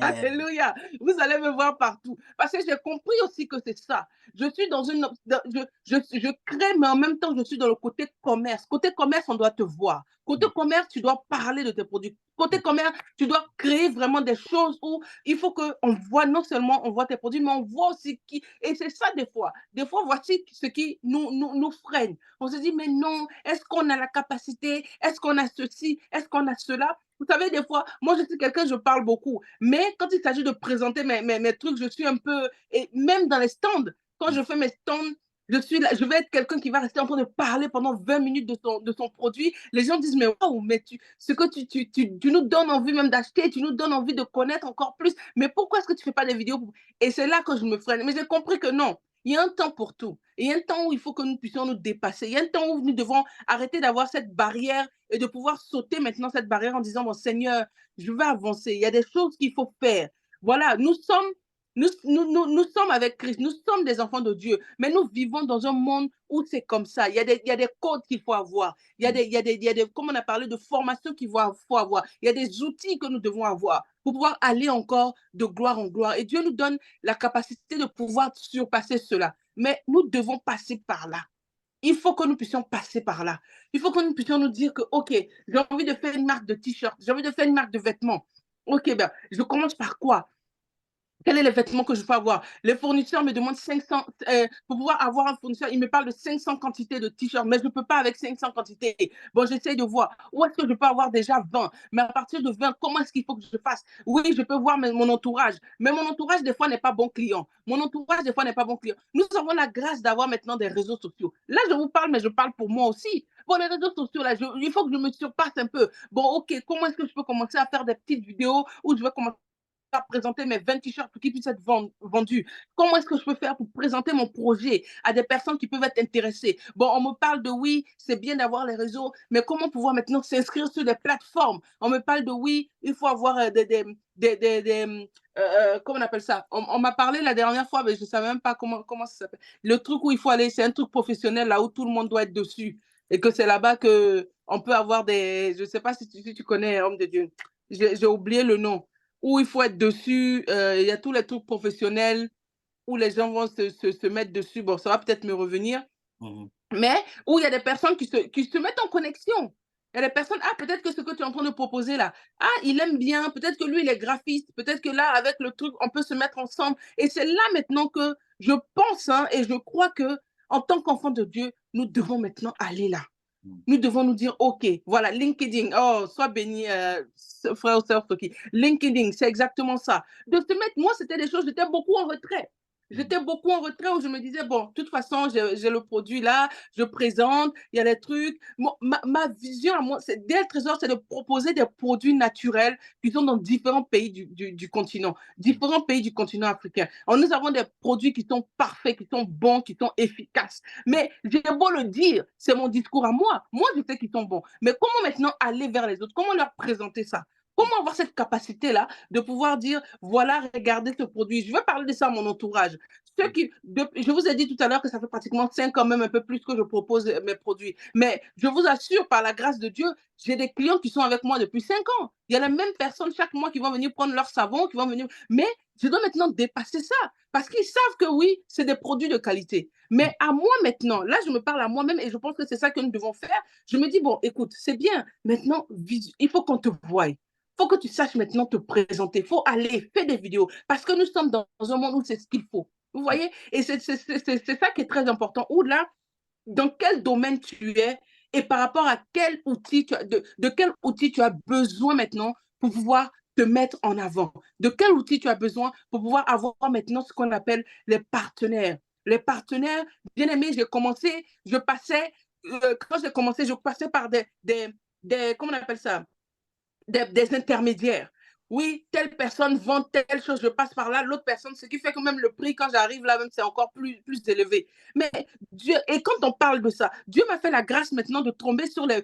Alléluia. Vous allez me voir partout. Parce que j'ai compris aussi que c'est ça. Je suis dans une. Je crée, mais en même temps, je suis dans le côté commerce. Côté commerce, on doit te voir. Côté commerce, tu dois parler de tes produits. Côté commerce, tu dois créer vraiment des choses où il faut qu'on voit, non seulement on voit tes produits, mais on voit aussi qui. Et c'est ça des fois. Des fois, voici ce qui nous freine. On se dit, mais non, est-ce qu'on a la capacité? Est-ce qu'on a ceci? Est-ce qu'on a cela? Vous savez, des fois, moi, je suis quelqu'un, je parle beaucoup. Mais quand il s'agit de présenter mes trucs, je suis un peu. Et même dans les stands, quand je fais mes stands, je vais être quelqu'un qui va rester en train de parler pendant 20 minutes de son produit. Les gens disent, mais waouh, mais ce que tu nous donnes envie même d'acheter, tu nous donnes envie de connaître encore plus. Mais pourquoi est-ce que tu ne fais pas des vidéos? Et c'est là que je me freine. Mais j'ai compris que non. Il y a un temps pour tout. Il y a un temps où il faut que nous puissions nous dépasser. Il y a un temps où nous devons arrêter d'avoir cette barrière et de pouvoir sauter maintenant cette barrière en disant, bon Seigneur, je vais avancer. Il y a des choses qu'il faut faire. Voilà, nous sommes avec Christ, nous sommes des enfants de Dieu, mais nous vivons dans un monde où c'est comme ça. Il y a des codes qu'il faut avoir. Il y a des, comme on a parlé de formation qu'il faut avoir. Il y a des outils que nous devons avoir pour pouvoir aller encore de gloire en gloire. Et Dieu nous donne la capacité de pouvoir surpasser cela. Mais nous devons passer par là. Il faut que nous puissions passer par là. Il faut que nous puissions nous dire que, OK, j'ai envie de faire une marque de t-shirt, j'ai envie de faire une marque de vêtements. OK, ben, je commence par quoi? Quel est le vêtement que je peux avoir? Les fournisseurs me demandent 500, pour pouvoir avoir un fournisseur, il me parle de 500 quantités de t-shirts, mais je ne peux pas avec 500 quantités. Bon, j'essaie de voir où est-ce que je peux avoir déjà 20, mais à partir de 20, comment est-ce qu'il faut que je fasse? Oui, je peux voir mon entourage, mais mon entourage, des fois, n'est pas bon client. Mon entourage, des fois, n'est pas bon client. Nous avons la grâce d'avoir maintenant des réseaux sociaux. Là, je vous parle, mais je parle pour moi aussi. Bon, les réseaux sociaux, là, il faut que je me surpasse un peu. Bon, OK, comment est-ce que je peux commencer à faire des petites vidéos où je vais commencer à présenter mes 20 t-shirts pour qu'ils puissent être vendus? Comment est-ce que je peux faire pour présenter mon projet à des personnes qui peuvent être intéressées? Bon, on me parle de oui, c'est bien d'avoir les réseaux, mais comment pouvoir maintenant s'inscrire sur des plateformes? On me parle de oui, il faut avoir comment on appelle ça? On m'a parlé la dernière fois, mais je ne savais même pas comment ça s'appelle. Le truc où il faut aller, c'est un truc professionnel, là où tout le monde doit être dessus. Et que c'est là-bas qu'on peut avoir des... Je ne sais pas si tu connais, homme de Dieu. J'ai oublié le nom. Où il faut être dessus. Il y a tous les trucs professionnels où les gens vont se mettre dessus. Bon, ça va peut-être me revenir. Mais où il y a des personnes qui se mettent en connexion. Il y a des personnes, ah, peut-être que ce que tu es en train de proposer là, ah, il aime bien, peut-être que lui, il est graphiste, peut-être que là, avec le truc, on peut se mettre ensemble. Et c'est là maintenant que je pense et je crois que en tant qu'enfant de Dieu, nous devons maintenant aller là. Nous devons nous dire, OK, voilà, LinkedIn, oh, sois béni, frère ou sœur Soki. LinkedIn, c'est exactement ça. De se mettre, moi, c'était des choses, j'étais beaucoup en retrait. J'étais beaucoup en retrait où je me disais, bon, de toute façon, j'ai le produit là, je présente, il y a des trucs. Ma vision à moi, DL Trésor, c'est de proposer des produits naturels qui sont dans différents pays du continent, différents pays du continent africain. Alors, nous avons des produits qui sont parfaits, qui sont bons, qui sont efficaces. Mais j'ai beau le dire, c'est mon discours à moi. Moi, je sais qu'ils sont bons. Mais comment maintenant aller vers les autres? Comment leur présenter ça? Comment avoir cette capacité-là de pouvoir dire, voilà, regardez ce produit. Je vais parler de ça à mon entourage. Je vous ai dit tout à l'heure que ça fait pratiquement 5 ans, même un peu plus que je propose mes produits. Mais je vous assure, par la grâce de Dieu, j'ai des clients qui sont avec moi depuis 5 ans. Il y a les mêmes personnes chaque mois qui vont venir prendre leur savon, qui vont venir. Mais je dois maintenant dépasser ça parce qu'ils savent que oui, c'est des produits de qualité. Mais à moi maintenant, là, je me parle à moi-même et je pense que c'est ça que nous devons faire. Je me dis, bon, écoute, c'est bien. Maintenant, il faut qu'on te voie. Il faut que tu saches maintenant te présenter. Il faut aller, faire des vidéos. Parce que nous sommes dans un monde où c'est ce qu'il faut. Vous voyez? Et c'est ça qui est très important. Ou là, dans quel domaine tu es et par rapport à quel outil de quel outil tu as besoin maintenant pour pouvoir te mettre en avant. De quel outil tu as besoin pour pouvoir avoir maintenant ce qu'on appelle les partenaires. Les partenaires, bien aimé, quand j'ai commencé, je passais par comment on appelle ça? Des intermédiaires. Oui, telle personne vend telle chose, je passe par là, l'autre personne, ce qui fait que même le prix, quand j'arrive là, même c'est encore plus élevé. Mais Dieu, et quand on parle de ça, Dieu m'a fait la grâce maintenant de tomber sur les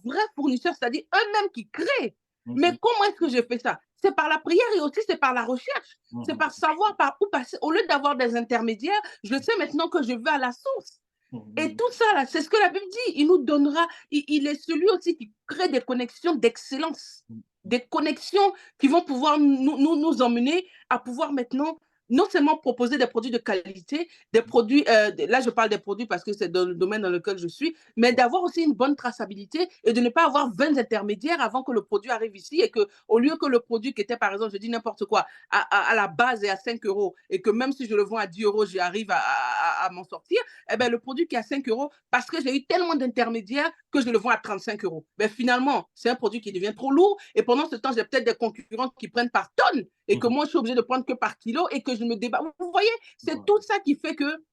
vrais fournisseurs, c'est-à-dire eux-mêmes qui créent. Mais comment est-ce que je fais ça? C'est par la prière et aussi c'est par la recherche. C'est par savoir par où passer. Au lieu d'avoir des intermédiaires, je sais maintenant que je vais à la source. Et tout ça, là, c'est ce que la Bible dit. Il nous donnera, il est celui aussi qui crée des connexions d'excellence, des connexions qui vont pouvoir nous emmener à pouvoir maintenant non seulement proposer des produits de qualité, des produits, là je parle des produits parce que c'est dans le domaine dans lequel je suis, mais d'avoir aussi une bonne traçabilité et de ne pas avoir 20 intermédiaires avant que le produit arrive ici et que au lieu que le produit qui était par exemple, je dis n'importe quoi, à la base est à 5 euros et que même si je le vends à 10 euros, j'arrive à m'en sortir, eh ben, le produit qui est à 5 euros, parce que j'ai eu tellement d'intermédiaires que je le vends à 35 euros. Ben, finalement, c'est un produit qui devient trop lourd et pendant ce temps, j'ai peut-être des concurrents qui prennent par tonne et que moi, je suis obligé de prendre que par kilo et que je me débat. Vous voyez, c'est tout ça qui fait que,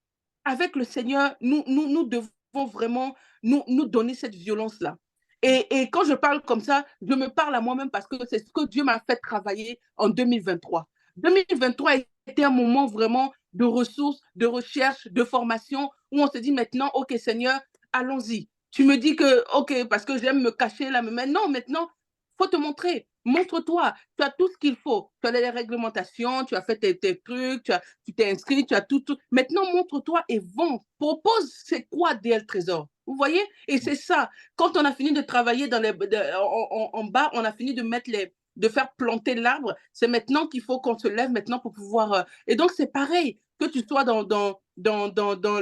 avec le Seigneur, nous devons vraiment nous donner cette violence-là. Et quand je parle comme ça, je me parle à moi-même parce que c'est ce que Dieu m'a fait travailler en 2023. 2023 était un moment vraiment de ressources, de recherche, de formation, où on se dit maintenant, OK Seigneur, allons-y. Tu me dis que, OK, parce que j'aime me cacher là, mais non, maintenant, il faut te montrer. Montre-toi, tu as tout ce qu'il faut. Tu as les réglementations, tu as fait tes trucs, tu t'es inscrit, tu as tout. Maintenant, montre-toi et vends. Propose, c'est quoi DL Trésor? Vous voyez? Et c'est ça. Quand on a fini de travailler en bas, on a fini de mettre de faire planter l'arbre, c'est maintenant qu'il faut qu'on se lève maintenant pour pouvoir... Et donc, c'est pareil, que tu sois dans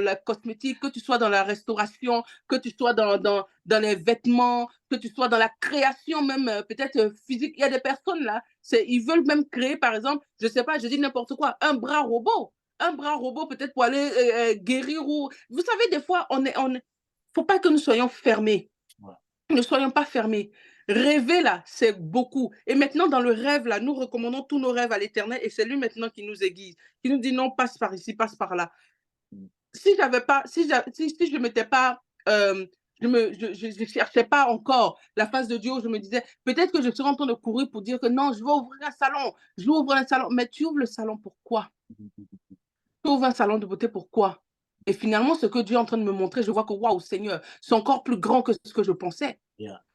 la cosmétique, que tu sois dans la restauration, que tu sois dans les vêtements, que tu sois dans la création même peut-être physique. Il y a des personnes là, ils veulent même créer, par exemple, je ne sais pas, je dis n'importe quoi, un bras robot. Un bras robot peut-être pour aller guérir ou... Vous savez, des fois, faut pas que nous soyons fermés. Ne soyons pas fermés. Rêver, là, c'est beaucoup. Et maintenant, dans le rêve, là, nous recommandons tous nos rêves à l'Éternel et c'est lui maintenant qui nous aiguise, qui nous dit non, passe par ici, passe par là. Si je ne m'étais pas, je cherchais pas encore la face de Dieu. Je me disais, peut-être que je serais en train de courir pour dire que non, je vais ouvrir un salon. Je vais ouvrir un salon. Mais tu ouvres le salon pourquoi? Tu ouvres un salon de beauté pourquoi? Et finalement, ce que Dieu est en train de me montrer, je vois que, waouh, Seigneur, c'est encore plus grand que ce que je pensais.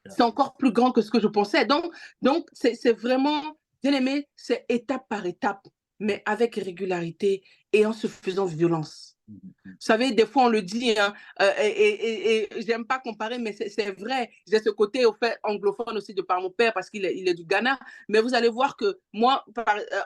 C'est encore plus grand que ce que je pensais. Donc c'est vraiment, bien aimé, c'est étape par étape, mais avec régularité et en se faisant violence. Vous savez, des fois, on le dit, hein, et j'aime pas comparer, mais c'est vrai. J'ai ce côté, au fait, anglophone aussi de par mon père, parce qu'il est du Ghana. Mais vous allez voir que moi,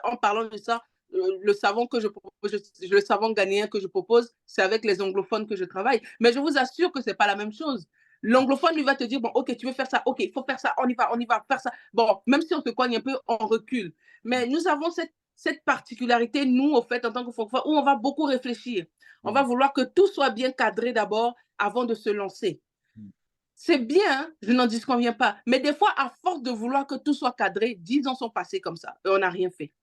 en parlant de ça, le savon que je propose, le savon ghanéen que je propose, c'est avec les anglophones que je travaille. Mais je vous assure que c'est pas la même chose. L'anglophone, lui, va te dire, bon, ok, tu veux faire ça, ok, il faut faire ça, on y va, faire ça. Bon, même si on se coigne un peu, on recule. Mais nous avons cette particularité, nous, au fait, en tant que francophone, où on va beaucoup réfléchir. On va vouloir que tout soit bien cadré d'abord avant de se lancer. C'est bien, hein, je n'en disconviens pas. Mais des fois, à force de vouloir que tout soit cadré, 10 ans sont passés comme ça et on n'a rien fait.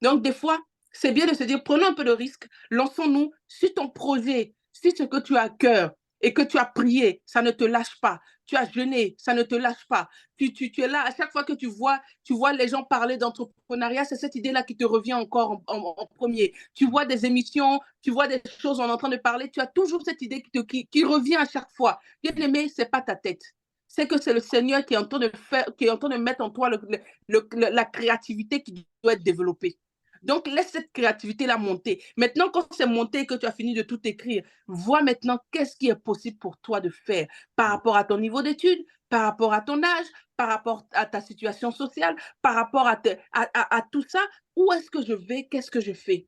Donc, des fois, c'est bien de se dire, prenons un peu de risque, lançons-nous. Si ton projet, si ce que tu as à cœur et que tu as prié, ça ne te lâche pas. Tu as jeûné, ça ne te lâche pas. Tu es là, à chaque fois que tu vois les gens parler d'entrepreneuriat, c'est cette idée-là qui te revient encore en premier. Tu vois des émissions, tu vois des choses, on est en train de parler, tu as toujours cette idée qui revient à chaque fois. Bien aimé, ce n'est pas ta tête. C'est que c'est le Seigneur qui est en train de mettre en toi la créativité qui doit être développée. Donc, laisse cette créativité-là monter. Maintenant, quand c'est monté et que tu as fini de tout écrire, vois maintenant qu'est-ce qui est possible pour toi de faire par rapport à ton niveau d'études, par rapport à ton âge, par rapport à ta situation sociale, par rapport à tout ça. Où est-ce que je vais? Qu'est-ce que je fais?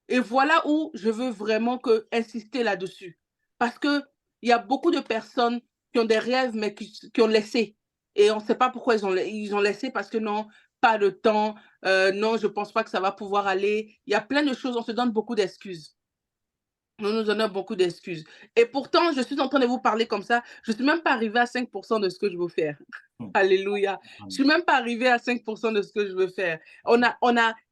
Et voilà où je veux vraiment insister là-dessus. Parce qu'il y a beaucoup de personnes qui ont des rêves, mais qui ont laissé. Et on ne sait pas pourquoi ils ont laissé, parce que non, pas de temps, non, je ne pense pas que ça va pouvoir aller. Il y a plein de choses, on se donne beaucoup d'excuses. Nous nous donnons beaucoup d'excuses. Et pourtant, je suis en train de vous parler comme ça. Je ne suis même pas arrivée à 5% de ce que je veux faire. Alléluia. Je ne suis même pas arrivée à 5% de ce que je veux faire.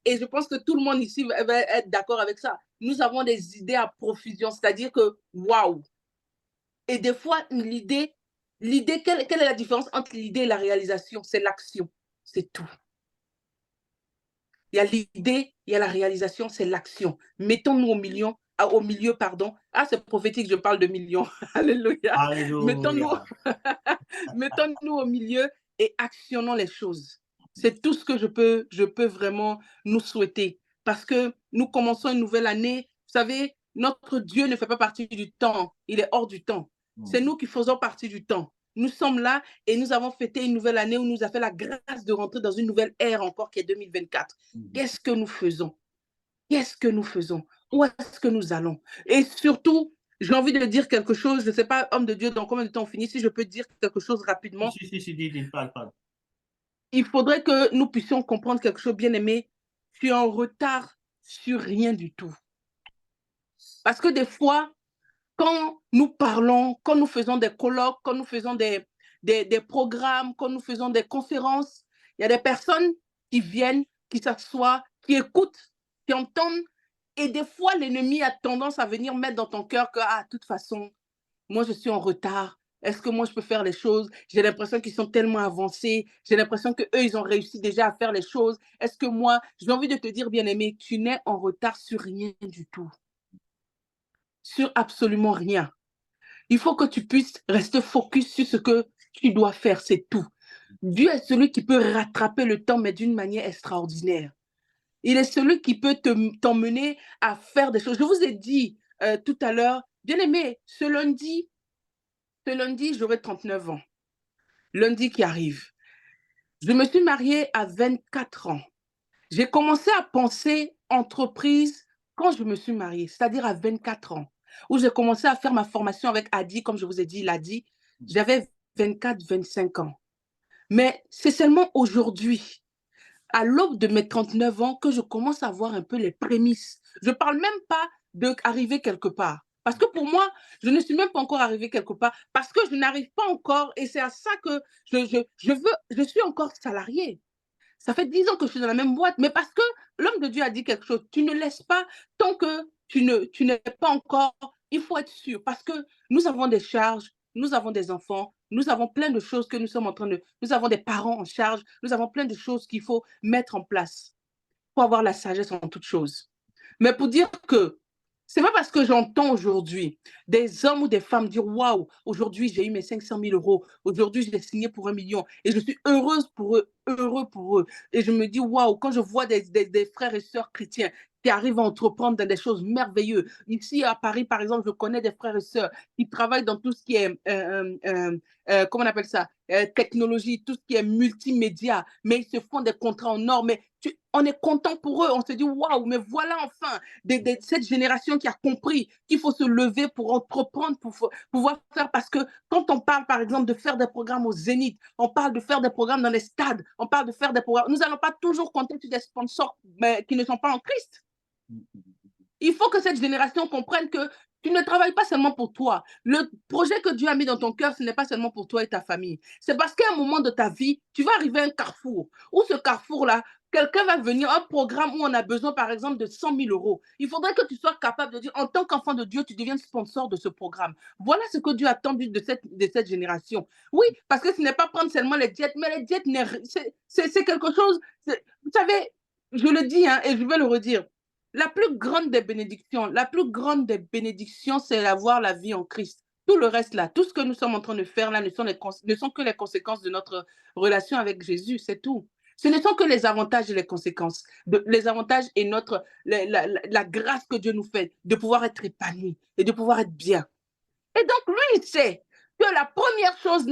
Et je pense que tout le monde ici va être d'accord avec ça. Nous avons des idées à profusion, c'est-à-dire que, waouh! Et des fois, l'idée, quelle est la différence entre l'idée et la réalisation? C'est l'action, c'est tout. Il y a l'idée, il y a la réalisation, c'est l'action. Mettons-nous au milieu, pardon. Ah, c'est prophétique, je parle de millions. Alléluia. Alléluia. Mettons-nous au milieu et actionnons les choses. C'est tout ce que je peux vraiment nous souhaiter. Parce que nous commençons une nouvelle année. Vous savez, notre Dieu ne fait pas partie du temps. Il est hors du temps. C'est nous qui faisons partie du temps. Nous sommes là et nous avons fêté une nouvelle année où nous a fait la grâce de rentrer dans une nouvelle ère encore qui est 2024. Qu'est-ce que nous faisons? Qu'est-ce que nous faisons? Où est-ce que nous allons? Et surtout, j'ai envie de dire quelque chose. Je ne sais pas, homme de Dieu, dans combien de temps on finit? Si je peux dire quelque chose rapidement. Si, dis, parle. Il faudrait que nous puissions comprendre quelque chose, bien aimé. Tu es en retard sur rien du tout. Parce que des fois, quand nous parlons, quand nous faisons des colloques, quand nous faisons des programmes, quand nous faisons des conférences, il y a des personnes qui viennent, qui s'assoient, qui écoutent, qui entendent. Et des fois, l'ennemi a tendance à venir mettre dans ton cœur que, de toute façon, moi, je suis en retard. Est-ce que moi, je peux faire les choses? J'ai l'impression qu'ils sont tellement avancés. J'ai l'impression qu'eux, ils ont réussi déjà à faire les choses. Est-ce que moi, j'ai envie de te dire, bien-aimé, tu n'es en retard sur rien du tout. Sur absolument rien. Il faut que tu puisses rester focus sur ce que tu dois faire, c'est tout. Dieu est celui qui peut rattraper le temps, mais d'une manière extraordinaire. Il est celui qui peut t'emmener à faire des choses. Je vous ai dit tout à l'heure, bien aimé, ce lundi, j'aurai 39 ans. Lundi qui arrive. Je me suis mariée à 24 ans. J'ai commencé à penser entreprise quand je me suis mariée, c'est-à-dire à 24 ans, où j'ai commencé à faire ma formation avec Adi, comme je vous ai dit, Ladi. J'avais 24-25 ans. Mais c'est seulement aujourd'hui, à l'aube de mes 39 ans, que je commence à voir un peu les prémices. Je ne parle même pas d'arriver quelque part. Parce que pour moi, je ne suis même pas encore arrivée quelque part, parce que je n'arrive pas encore, et c'est à ça que je suis encore salariée. Ça fait 10 ans que je suis dans la même boîte, mais parce que l'homme de Dieu a dit quelque chose. Tu ne laisses pas tant que tu n'es pas encore il faut être sûr parce que nous avons des charges, nous avons des enfants, nous avons plein de choses que nous sommes en train de... Nous avons des parents en charge, nous avons plein de choses qu'il faut mettre en place pour avoir la sagesse en toutes choses. Mais pour dire que c'est pas parce que j'entends aujourd'hui des hommes ou des femmes dire waouh, aujourd'hui j'ai eu mes 500 000 euros, aujourd'hui j'ai signé pour 1 million et je suis heureuse pour eux, heureux pour eux. Et je me dis waouh, quand je vois des frères et sœurs chrétiens qui arrivent à entreprendre dans des choses merveilleuses. Ici à Paris, par exemple, je connais des frères et sœurs qui travaillent dans tout ce qui est, comment on appelle ça, technologie, tout ce qui est multimédia, mais ils se font des contrats en or. Mais on est content pour eux, on se dit waouh, mais voilà enfin cette génération qui a compris qu'il faut se lever pour entreprendre, pour pouvoir faire, parce que quand on parle par exemple de faire des programmes au Zénith, on parle de faire des programmes dans les stades, on parle de faire des programmes, nous n'allons pas toujours compter sur des sponsors qui ne sont pas en Christ. Il faut que cette génération comprenne que tu ne travailles pas seulement pour toi. Le projet que Dieu a mis dans ton cœur, ce n'est pas seulement pour toi et ta famille. C'est parce qu'à un moment de ta vie, tu vas arriver à un carrefour. Où ce carrefour-là, quelqu'un va venir, un programme où on a besoin, par exemple, de 100 000 euros. Il faudrait que tu sois capable de dire, en tant qu'enfant de Dieu, tu deviens sponsor de ce programme. Voilà ce que Dieu attend de cette génération. Oui, parce que ce n'est pas prendre seulement les jets, mais les jets, c'est quelque chose... Vous savez, je le dis, hein, et je vais le redire. La plus grande des bénédictions, c'est d'avoir la vie en Christ. Tout le reste là, tout ce que nous sommes en train de faire là ne sont que les conséquences de notre relation avec Jésus, c'est tout. Ce ne sont que les avantages et les conséquences. Les avantages et la grâce que Dieu nous fait de pouvoir être épanoui et de pouvoir être bien. Et donc, lui, il sait que la première chose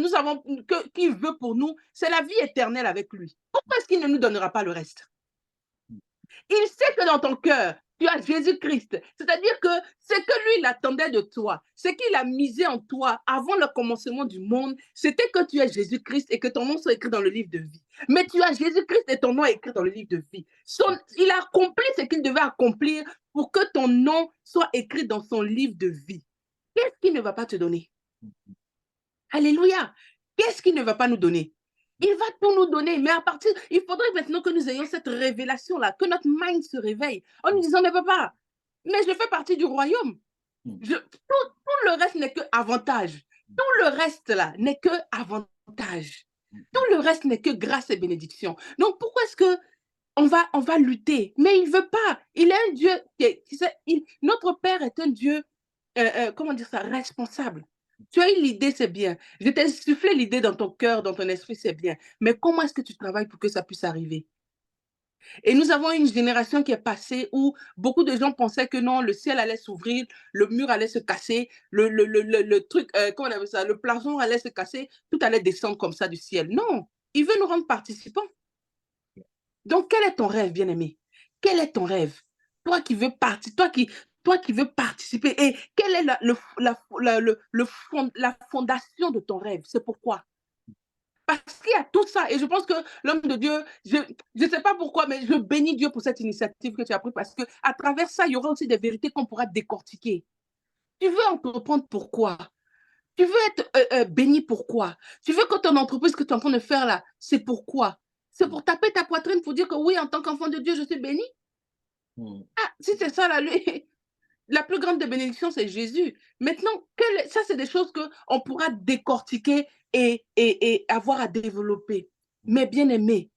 qu'il veut pour nous, c'est la vie éternelle avec lui. Pourquoi est-ce qu'il ne nous donnera pas le reste? Il sait que dans ton cœur, tu as Jésus-Christ. C'est-à-dire que ce que lui, il attendait de toi, ce qu'il a misé en toi avant le commencement du monde, c'était que tu aies Jésus-Christ et que ton nom soit écrit dans le livre de vie. Mais tu as Jésus-Christ et ton nom est écrit dans le livre de vie. Il a accompli ce qu'il devait accomplir pour que ton nom soit écrit dans son livre de vie. Qu'est-ce qu'il ne va pas te donner? Alléluia. Qu'est-ce qu'il ne va pas nous donner? Il va tout nous donner, mais il faudrait maintenant que nous ayons cette révélation-là, que notre mind se réveille en nous disant, mais papa, mais je fais partie du royaume. Tout le reste n'est que avantage. Tout le reste là n'est que avantage. Tout le reste n'est que grâce et bénédiction. Donc pourquoi est-ce que on va lutter? Mais il ne veut pas. Il est un Dieu, notre Père est un Dieu, comment dire ça, responsable. Tu as eu l'idée, c'est bien. Je t'ai soufflé l'idée dans ton cœur, dans ton esprit, c'est bien. Mais comment est-ce que tu travailles pour que ça puisse arriver? Et nous avons une génération qui est passée où beaucoup de gens pensaient que non, le ciel allait s'ouvrir, le mur allait se casser, le truc, comment on appelle ça, le plafond allait se casser, tout allait descendre comme ça du ciel. Non, il veut nous rendre participants. Donc, quel est ton rêve, bien-aimé? Quel est ton rêve? Toi qui veux toi qui veux participer. Et quelle est la fondation de ton rêve? C'est pourquoi? Parce qu'il y a tout ça. Et je pense que l'homme de Dieu, je ne sais pas pourquoi, mais je bénis Dieu pour cette initiative que tu as prise parce qu'à travers ça, il y aura aussi des vérités qu'on pourra décortiquer. Tu veux entreprendre pourquoi? Tu veux être béni pourquoi? Tu veux que ton entreprise que tu es en train de faire là, c'est pourquoi? C'est pour taper ta poitrine pour dire que oui, en tant qu'enfant de Dieu, je suis béni? Ah, si c'est ça, là, la plus grande des bénédictions, c'est Jésus. Maintenant, ça, c'est des choses qu'on pourra décortiquer et avoir à développer. Mais bien aimé,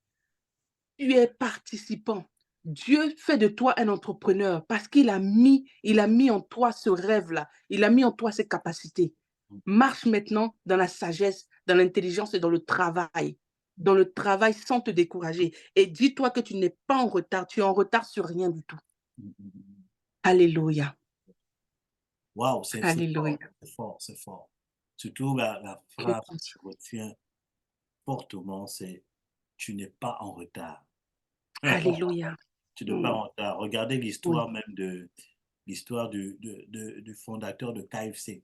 tu es participant. Dieu fait de toi un entrepreneur parce qu'il a mis en toi ce rêve-là. Il a mis en toi ces capacités. Marche maintenant dans la sagesse, dans l'intelligence et dans le travail. Dans le travail sans te décourager. Et dis-toi que tu n'es pas en retard. Tu es en retard sur rien du tout. Alléluia. Waouh, c'est Alléluia. fort, c'est fort. Surtout la phrase que je retiens fortement, c'est tu n'es pas en retard. Alléluia. Tu n'es pas en retard. Regardez l'histoire Oui. même l'histoire du fondateur de KFC.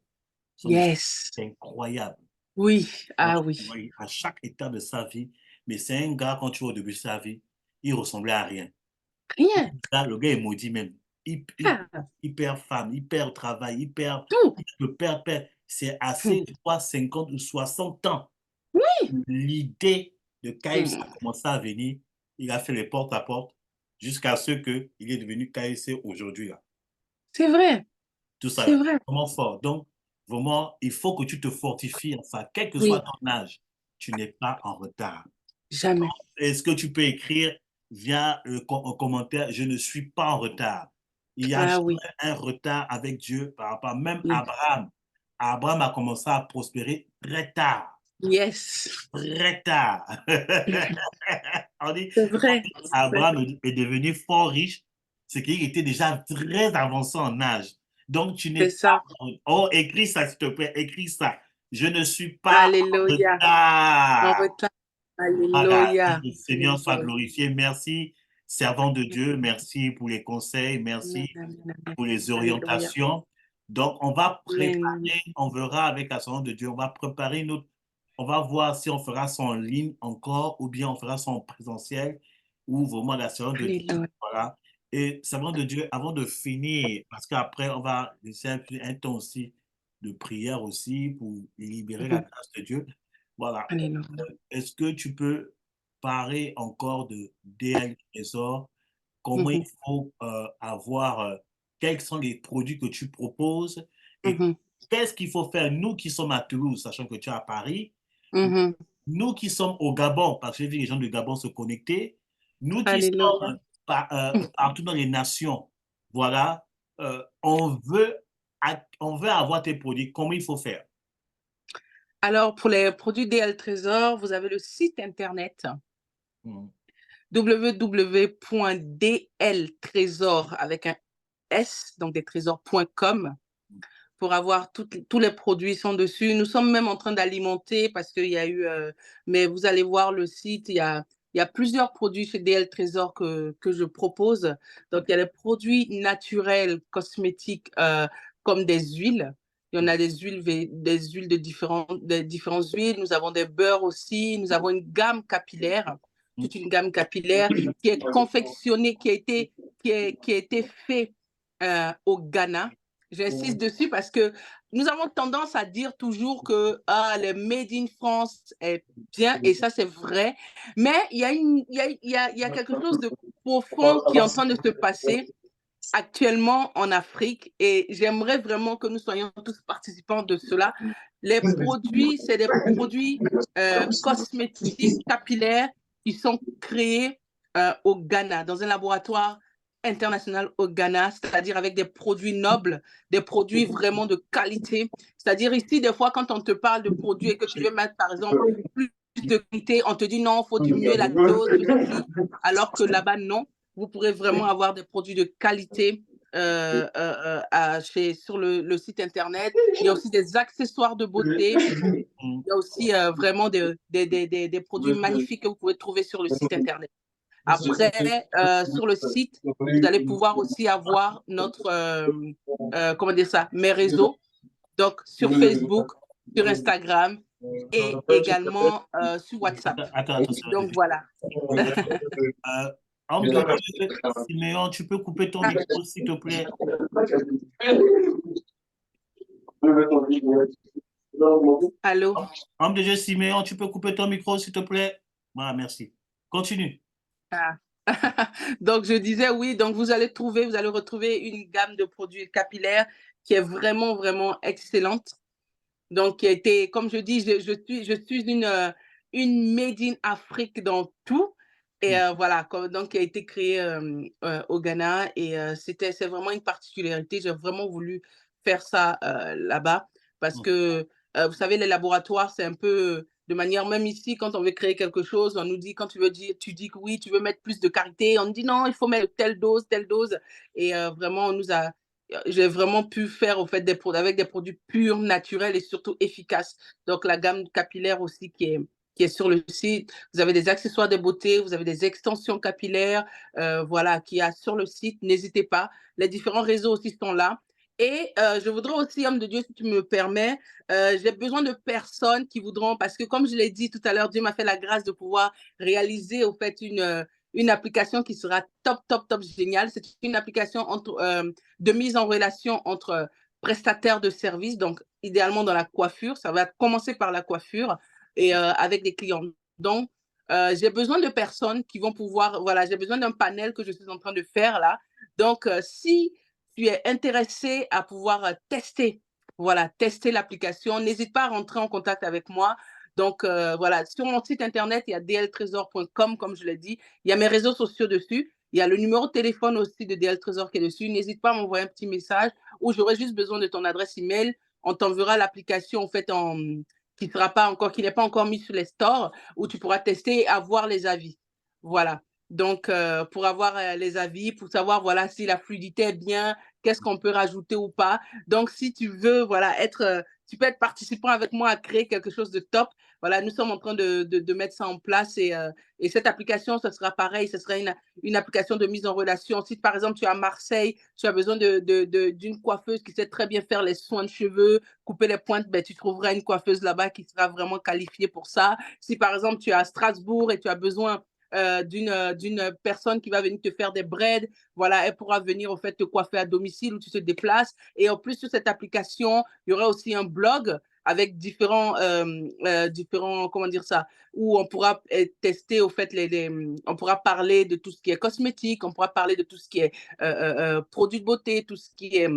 Yes. C'est incroyable. Oui, ah oui. À chaque étape de sa vie, mais c'est un gars, quand tu vois au début de sa vie, il ressemblait à rien. Rien. Là, le gars est maudit même. Ah, Hyper femme, hyper travail, tout. le père, c'est assez, je crois, 50 ou 60 ans. Oui. L'idée de KFC a commencé à venir. Il a fait les porte à porte jusqu'à ce qu'il est devenu KFC aujourd'hui. C'est vrai. tout ça, C'est là. vrai. Vraiment fort. Donc, vraiment, il faut que tu te fortifies en ça, quel que soit Oui, ton âge, tu n'es pas en retard. jamais. Est-ce que tu peux écrire via un commentaire, je ne suis pas en retard. Il y a Ah jamais oui, un retard avec Dieu par rapport, même yes. Abraham. Abraham a commencé à prospérer très tard. Yes. Très tard. On dit, C'est vrai. C'est vrai. Abraham est devenu fort riche, c'est qu'il était déjà très avancé en âge. Donc, tu n'es C'est pas... ça. Oh, écris ça, s'il te plaît, écris ça. Je ne suis pas en Alléluia. En retard. retard. Voilà, que Alléluia. le Seigneur soit Alléluia. glorifié. Merci, servant de Dieu. Merci pour les conseils. Amen, Merci amen, amen. pour les Alléluia. orientations. Donc, on va Amen. préparer, on verra avec la servante de Dieu, on va préparer notre, on va voir si on fera ça en ligne encore ou bien on fera ça en présentiel ou vraiment la servante de Dieu. Alléluia. Voilà. Et servant de Dieu, avant de finir, parce qu'après, on va laisser un temps aussi de prière aussi pour libérer la Mhm. grâce de Dieu. Voilà. Alléluia. Est-ce que tu peux parler encore de DL Trésor? Comment il Mhm. faut avoir, quels sont les produits que tu proposes et Mhm. qu'est-ce qu'il faut faire, nous qui sommes à Toulouse, sachant que tu es à Paris, Mhm. nous qui sommes au Gabon, parce que j'ai vu les gens du Gabon se connecter, nous qui Alléluia. sommes partout dans les nations, voilà, on veut avoir tes produits, comment il faut faire? Alors, pour les produits DL Trésor, vous avez le site internet Mhm. www.dltrésor avec un S, donc destrésors.com, pour avoir tous les produits sont dessus. Nous sommes même en train d'alimenter parce qu'il y a eu, mais vous allez voir le site, il y a plusieurs produits chez DL Trésor que je propose. Donc, il y a les produits naturels, cosmétiques, comme des huiles. Il y en a des huiles de différentes huiles. Nous avons des beurres aussi. Nous avons une gamme capillaire, toute une gamme capillaire qui est confectionnée, qui a été fait au Ghana. J'insiste dessus parce que nous avons tendance à dire toujours que le Made in France est bien, et ça, c'est vrai. Mais il y a quelque chose de profond qui est en train de se passer actuellement en Afrique, et j'aimerais vraiment que nous soyons tous participants de cela. Les produits, c'est des produits cosmétiques capillaires qui sont créés au Ghana, dans un laboratoire international au Ghana, c'est-à-dire avec des produits nobles, des produits vraiment de qualité. C'est-à-dire ici, des fois, quand on te parle de produits et que tu veux mettre, par exemple, plus de qualité, on te dit non, il faut diminuer la dose, ceci, alors que là-bas, non. Vous pourrez vraiment avoir des produits de qualité sur le site internet. Il y a aussi des accessoires de beauté. Mm. Il y a aussi vraiment des produits magnifiques que vous pouvez trouver sur le site internet. Après, sur le site, vous allez pouvoir aussi avoir comment dire ça, mes réseaux. Donc, sur Facebook, sur Instagram et également sur WhatsApp. Attends, Donc, voilà. homme de Dieu, Siméon, tu peux couper ton micro, s'il te plaît. Allô? Homme de Dieu, Siméon, tu peux couper ton micro, s'il te plaît. Voilà, merci. Continue. Ah. Donc, je disais oui, donc vous allez retrouver une gamme de produits capillaires qui est vraiment, vraiment excellente. Donc, qui a été, comme je dis, je suis une made in Afrique dans tout. Et voilà, donc qui a été créée au Ghana. Et c'est vraiment une particularité. J'ai vraiment voulu faire ça là-bas parce que, vous savez, les laboratoires, c'est un peu de manière, même ici, quand on veut créer quelque chose, on nous dit, quand tu dis que oui, tu veux mettre plus de karité, on dit non, il faut mettre telle dose, telle dose. Et vraiment, j'ai vraiment pu faire au fait avec des produits purs, naturels et surtout efficaces. Donc la gamme capillaire aussi qui est sur le site. Vous avez des accessoires de beauté, vous avez des extensions capillaires, voilà, qui a sur le site. N'hésitez pas. Les différents réseaux aussi sont là. Et je voudrais aussi, homme de Dieu, si tu me permets, j'ai besoin de personnes qui voudront, parce que comme je l'ai dit tout à l'heure, Dieu m'a fait la grâce de pouvoir réaliser au fait une application qui sera top, top, top géniale. C'est une application de mise en relation entre prestataires de services, donc idéalement dans la coiffure. Ça va commencer par la coiffure et avec des clients. Donc, j'ai besoin de personnes qui vont pouvoir, voilà, j'ai besoin d'un panel que je suis en train de faire là. Donc, si tu es intéressé à pouvoir tester, voilà, tester l'application, n'hésite pas à rentrer en contact avec moi. Donc, voilà, sur mon site internet, il y a dltrésor.com, comme je l'ai dit. Il y a mes réseaux sociaux dessus. Il y a le numéro de téléphone aussi de DL Trésor qui est dessus. N'hésite pas à m'envoyer un petit message ou j'aurai juste besoin de ton adresse email. On t'enverra l'application en fait qui n'est pas encore mise sur les stores où tu pourras tester et avoir les avis. Voilà. Donc, pour avoir les avis, pour savoir voilà si la fluidité est bien, qu'est-ce qu'on peut rajouter ou pas. Donc, si tu veux voilà tu peux être participant avec moi à créer quelque chose de top. Voilà, nous sommes en train de mettre ça en place et cette application, ce sera pareil, ce sera une application de mise en relation. Si par exemple tu es à Marseille, tu as besoin d'une coiffeuse qui sait très bien faire les soins de cheveux, couper les pointes, ben, tu trouveras une coiffeuse là-bas qui sera vraiment qualifiée pour ça. Si par exemple tu es à Strasbourg et tu as besoin d'une personne qui va venir te faire des braids, voilà, elle pourra venir au fait te coiffer à domicile où tu te déplaces. Et en plus sur cette application, il y aura aussi un blog avec différents, comment dire ça, où on pourra tester, au fait, on pourra parler de tout ce qui est cosmétique, on pourra parler de tout ce qui est produits de beauté, tout ce qui est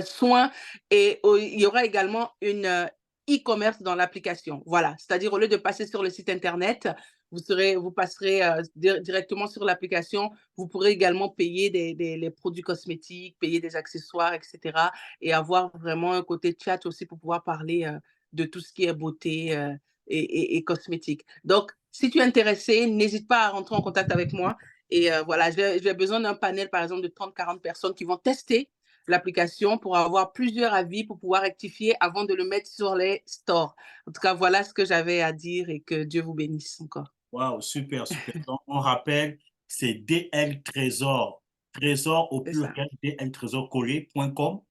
soins. Et il y aura également une e-commerce dans l'application. Voilà, c'est-à-dire au lieu de passer sur le site internet, vous passerez directement sur l'application. Vous pourrez également payer les produits cosmétiques, payer des accessoires, etc. Et avoir vraiment un côté chat aussi pour pouvoir parler de tout ce qui est beauté et cosmétique. Donc, si tu es intéressé, n'hésite pas à rentrer en contact avec moi. Et voilà, j'ai besoin d'un panel, par exemple, de 30-40 personnes qui vont tester l'application pour avoir plusieurs avis pour pouvoir rectifier avant de le mettre sur les stores. En tout cas, voilà ce que j'avais à dire et que Dieu vous bénisse encore. Waouh, super, super. Donc, on rappelle, c'est DL Trésor. Trésor au C'est ça. pluriel, dltrésorcollé.com.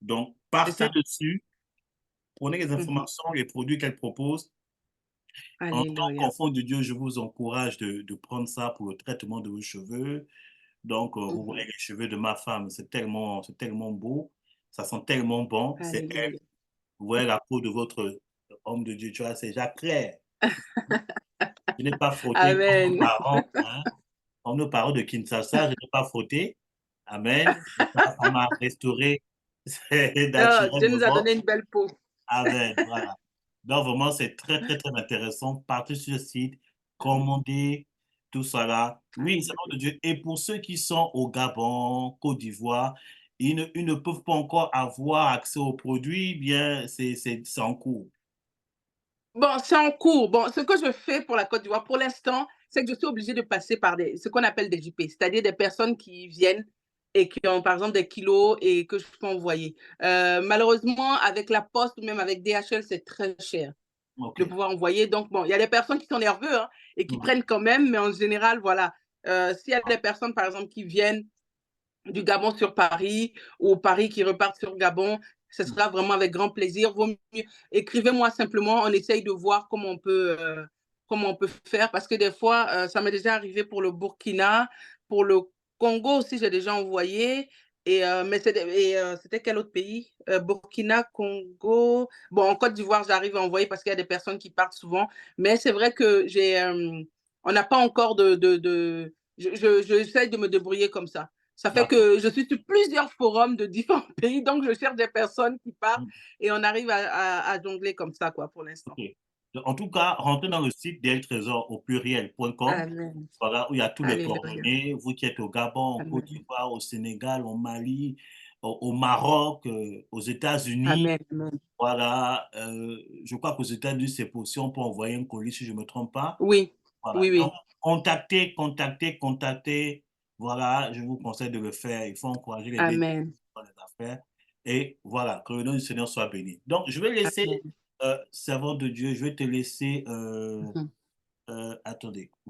Donc, C'est partez ça. dessus, prenez les informations, les produits qu'elle propose. En tant Alléluia. qu'enfant de Dieu, je vous encourage de prendre ça pour le traitement de vos cheveux. Donc, vous voyez les cheveux de ma femme, c'est tellement beau, ça sent tellement bon. C'est elle. Alléluia. Vous voyez la peau de votre homme de Dieu, tu vois, c'est Jacques clair. Je n'ai pas frotté comme nos Amen. parents, hein. Comme nos parents de Kinshasa, je n'ai pas frotté. Amen. Ça m'a restauré Oh, Dieu nous a naturellement. donné une belle peau. Amen. Voilà. Donc, vraiment, c'est très, très, très intéressant. Partez sur le site, commandez tout ça là. Oui, c'est nom de Dieu. Et pour ceux qui sont au Gabon, Côte d'Ivoire, ils ne peuvent pas encore avoir accès aux produits, bien, c'est en cours. Bon, c'est en cours. Bon, ce que je fais pour la Côte d'Ivoire, pour l'instant, c'est que je suis obligée de passer par ce qu'on appelle des JP, c'est-à-dire des personnes qui viennent et qui ont, par exemple, des kilos et que je peux envoyer. Malheureusement, avec la Poste ou même avec DHL, c'est très cher OK. de pouvoir envoyer. Donc, bon, il y a des personnes qui sont nerveux hein, et qui Mhm. prennent quand même, mais en général, voilà. S'il y a des personnes, par exemple, qui viennent du Gabon sur Paris ou Paris qui repartent sur Gabon, ce sera vraiment avec grand plaisir. Écrivez-moi simplement, on essaye de voir comment on peut faire parce que des fois, ça m'est déjà arrivé pour le Burkina, pour le Congo aussi, j'ai déjà envoyé. Mais c'était quel autre pays? Burkina, Congo. Bon, en Côte d'Ivoire, j'arrive à envoyer parce qu'il y a des personnes qui partent souvent. Mais c'est vrai que on n'a pas encore j'essaie de me débrouiller comme ça. Ça fait D'accord. que je suis sur plusieurs forums de différents pays, donc je cherche des personnes qui partent Mhm. et on arrive à jongler comme ça, quoi, pour l'instant. OK. En tout cas, rentrez dans le site deltrésor au pluriel.com. Amen. Voilà, où il y a tous les Alléluia. coordonnées. Vous qui êtes au Gabon, en Côte Amen. d'Ivoire, au Sénégal, au Mali, au Maroc, aux États-Unis. Amen. Amen. Voilà, je crois qu'aux États-Unis, c'est possible, on peut envoyer un colis si je ne me trompe pas. Oui, Voilà, oui, donc oui. contactez, contactez, contactez. Voilà, je vous conseille de le faire. Il faut encourager les bénéfices Amen. dans les affaires. Et voilà, que le nom du Seigneur soit béni. Donc, je vais laisser, Amen. servant de Dieu, je vais te laisser, Mhm. attendez.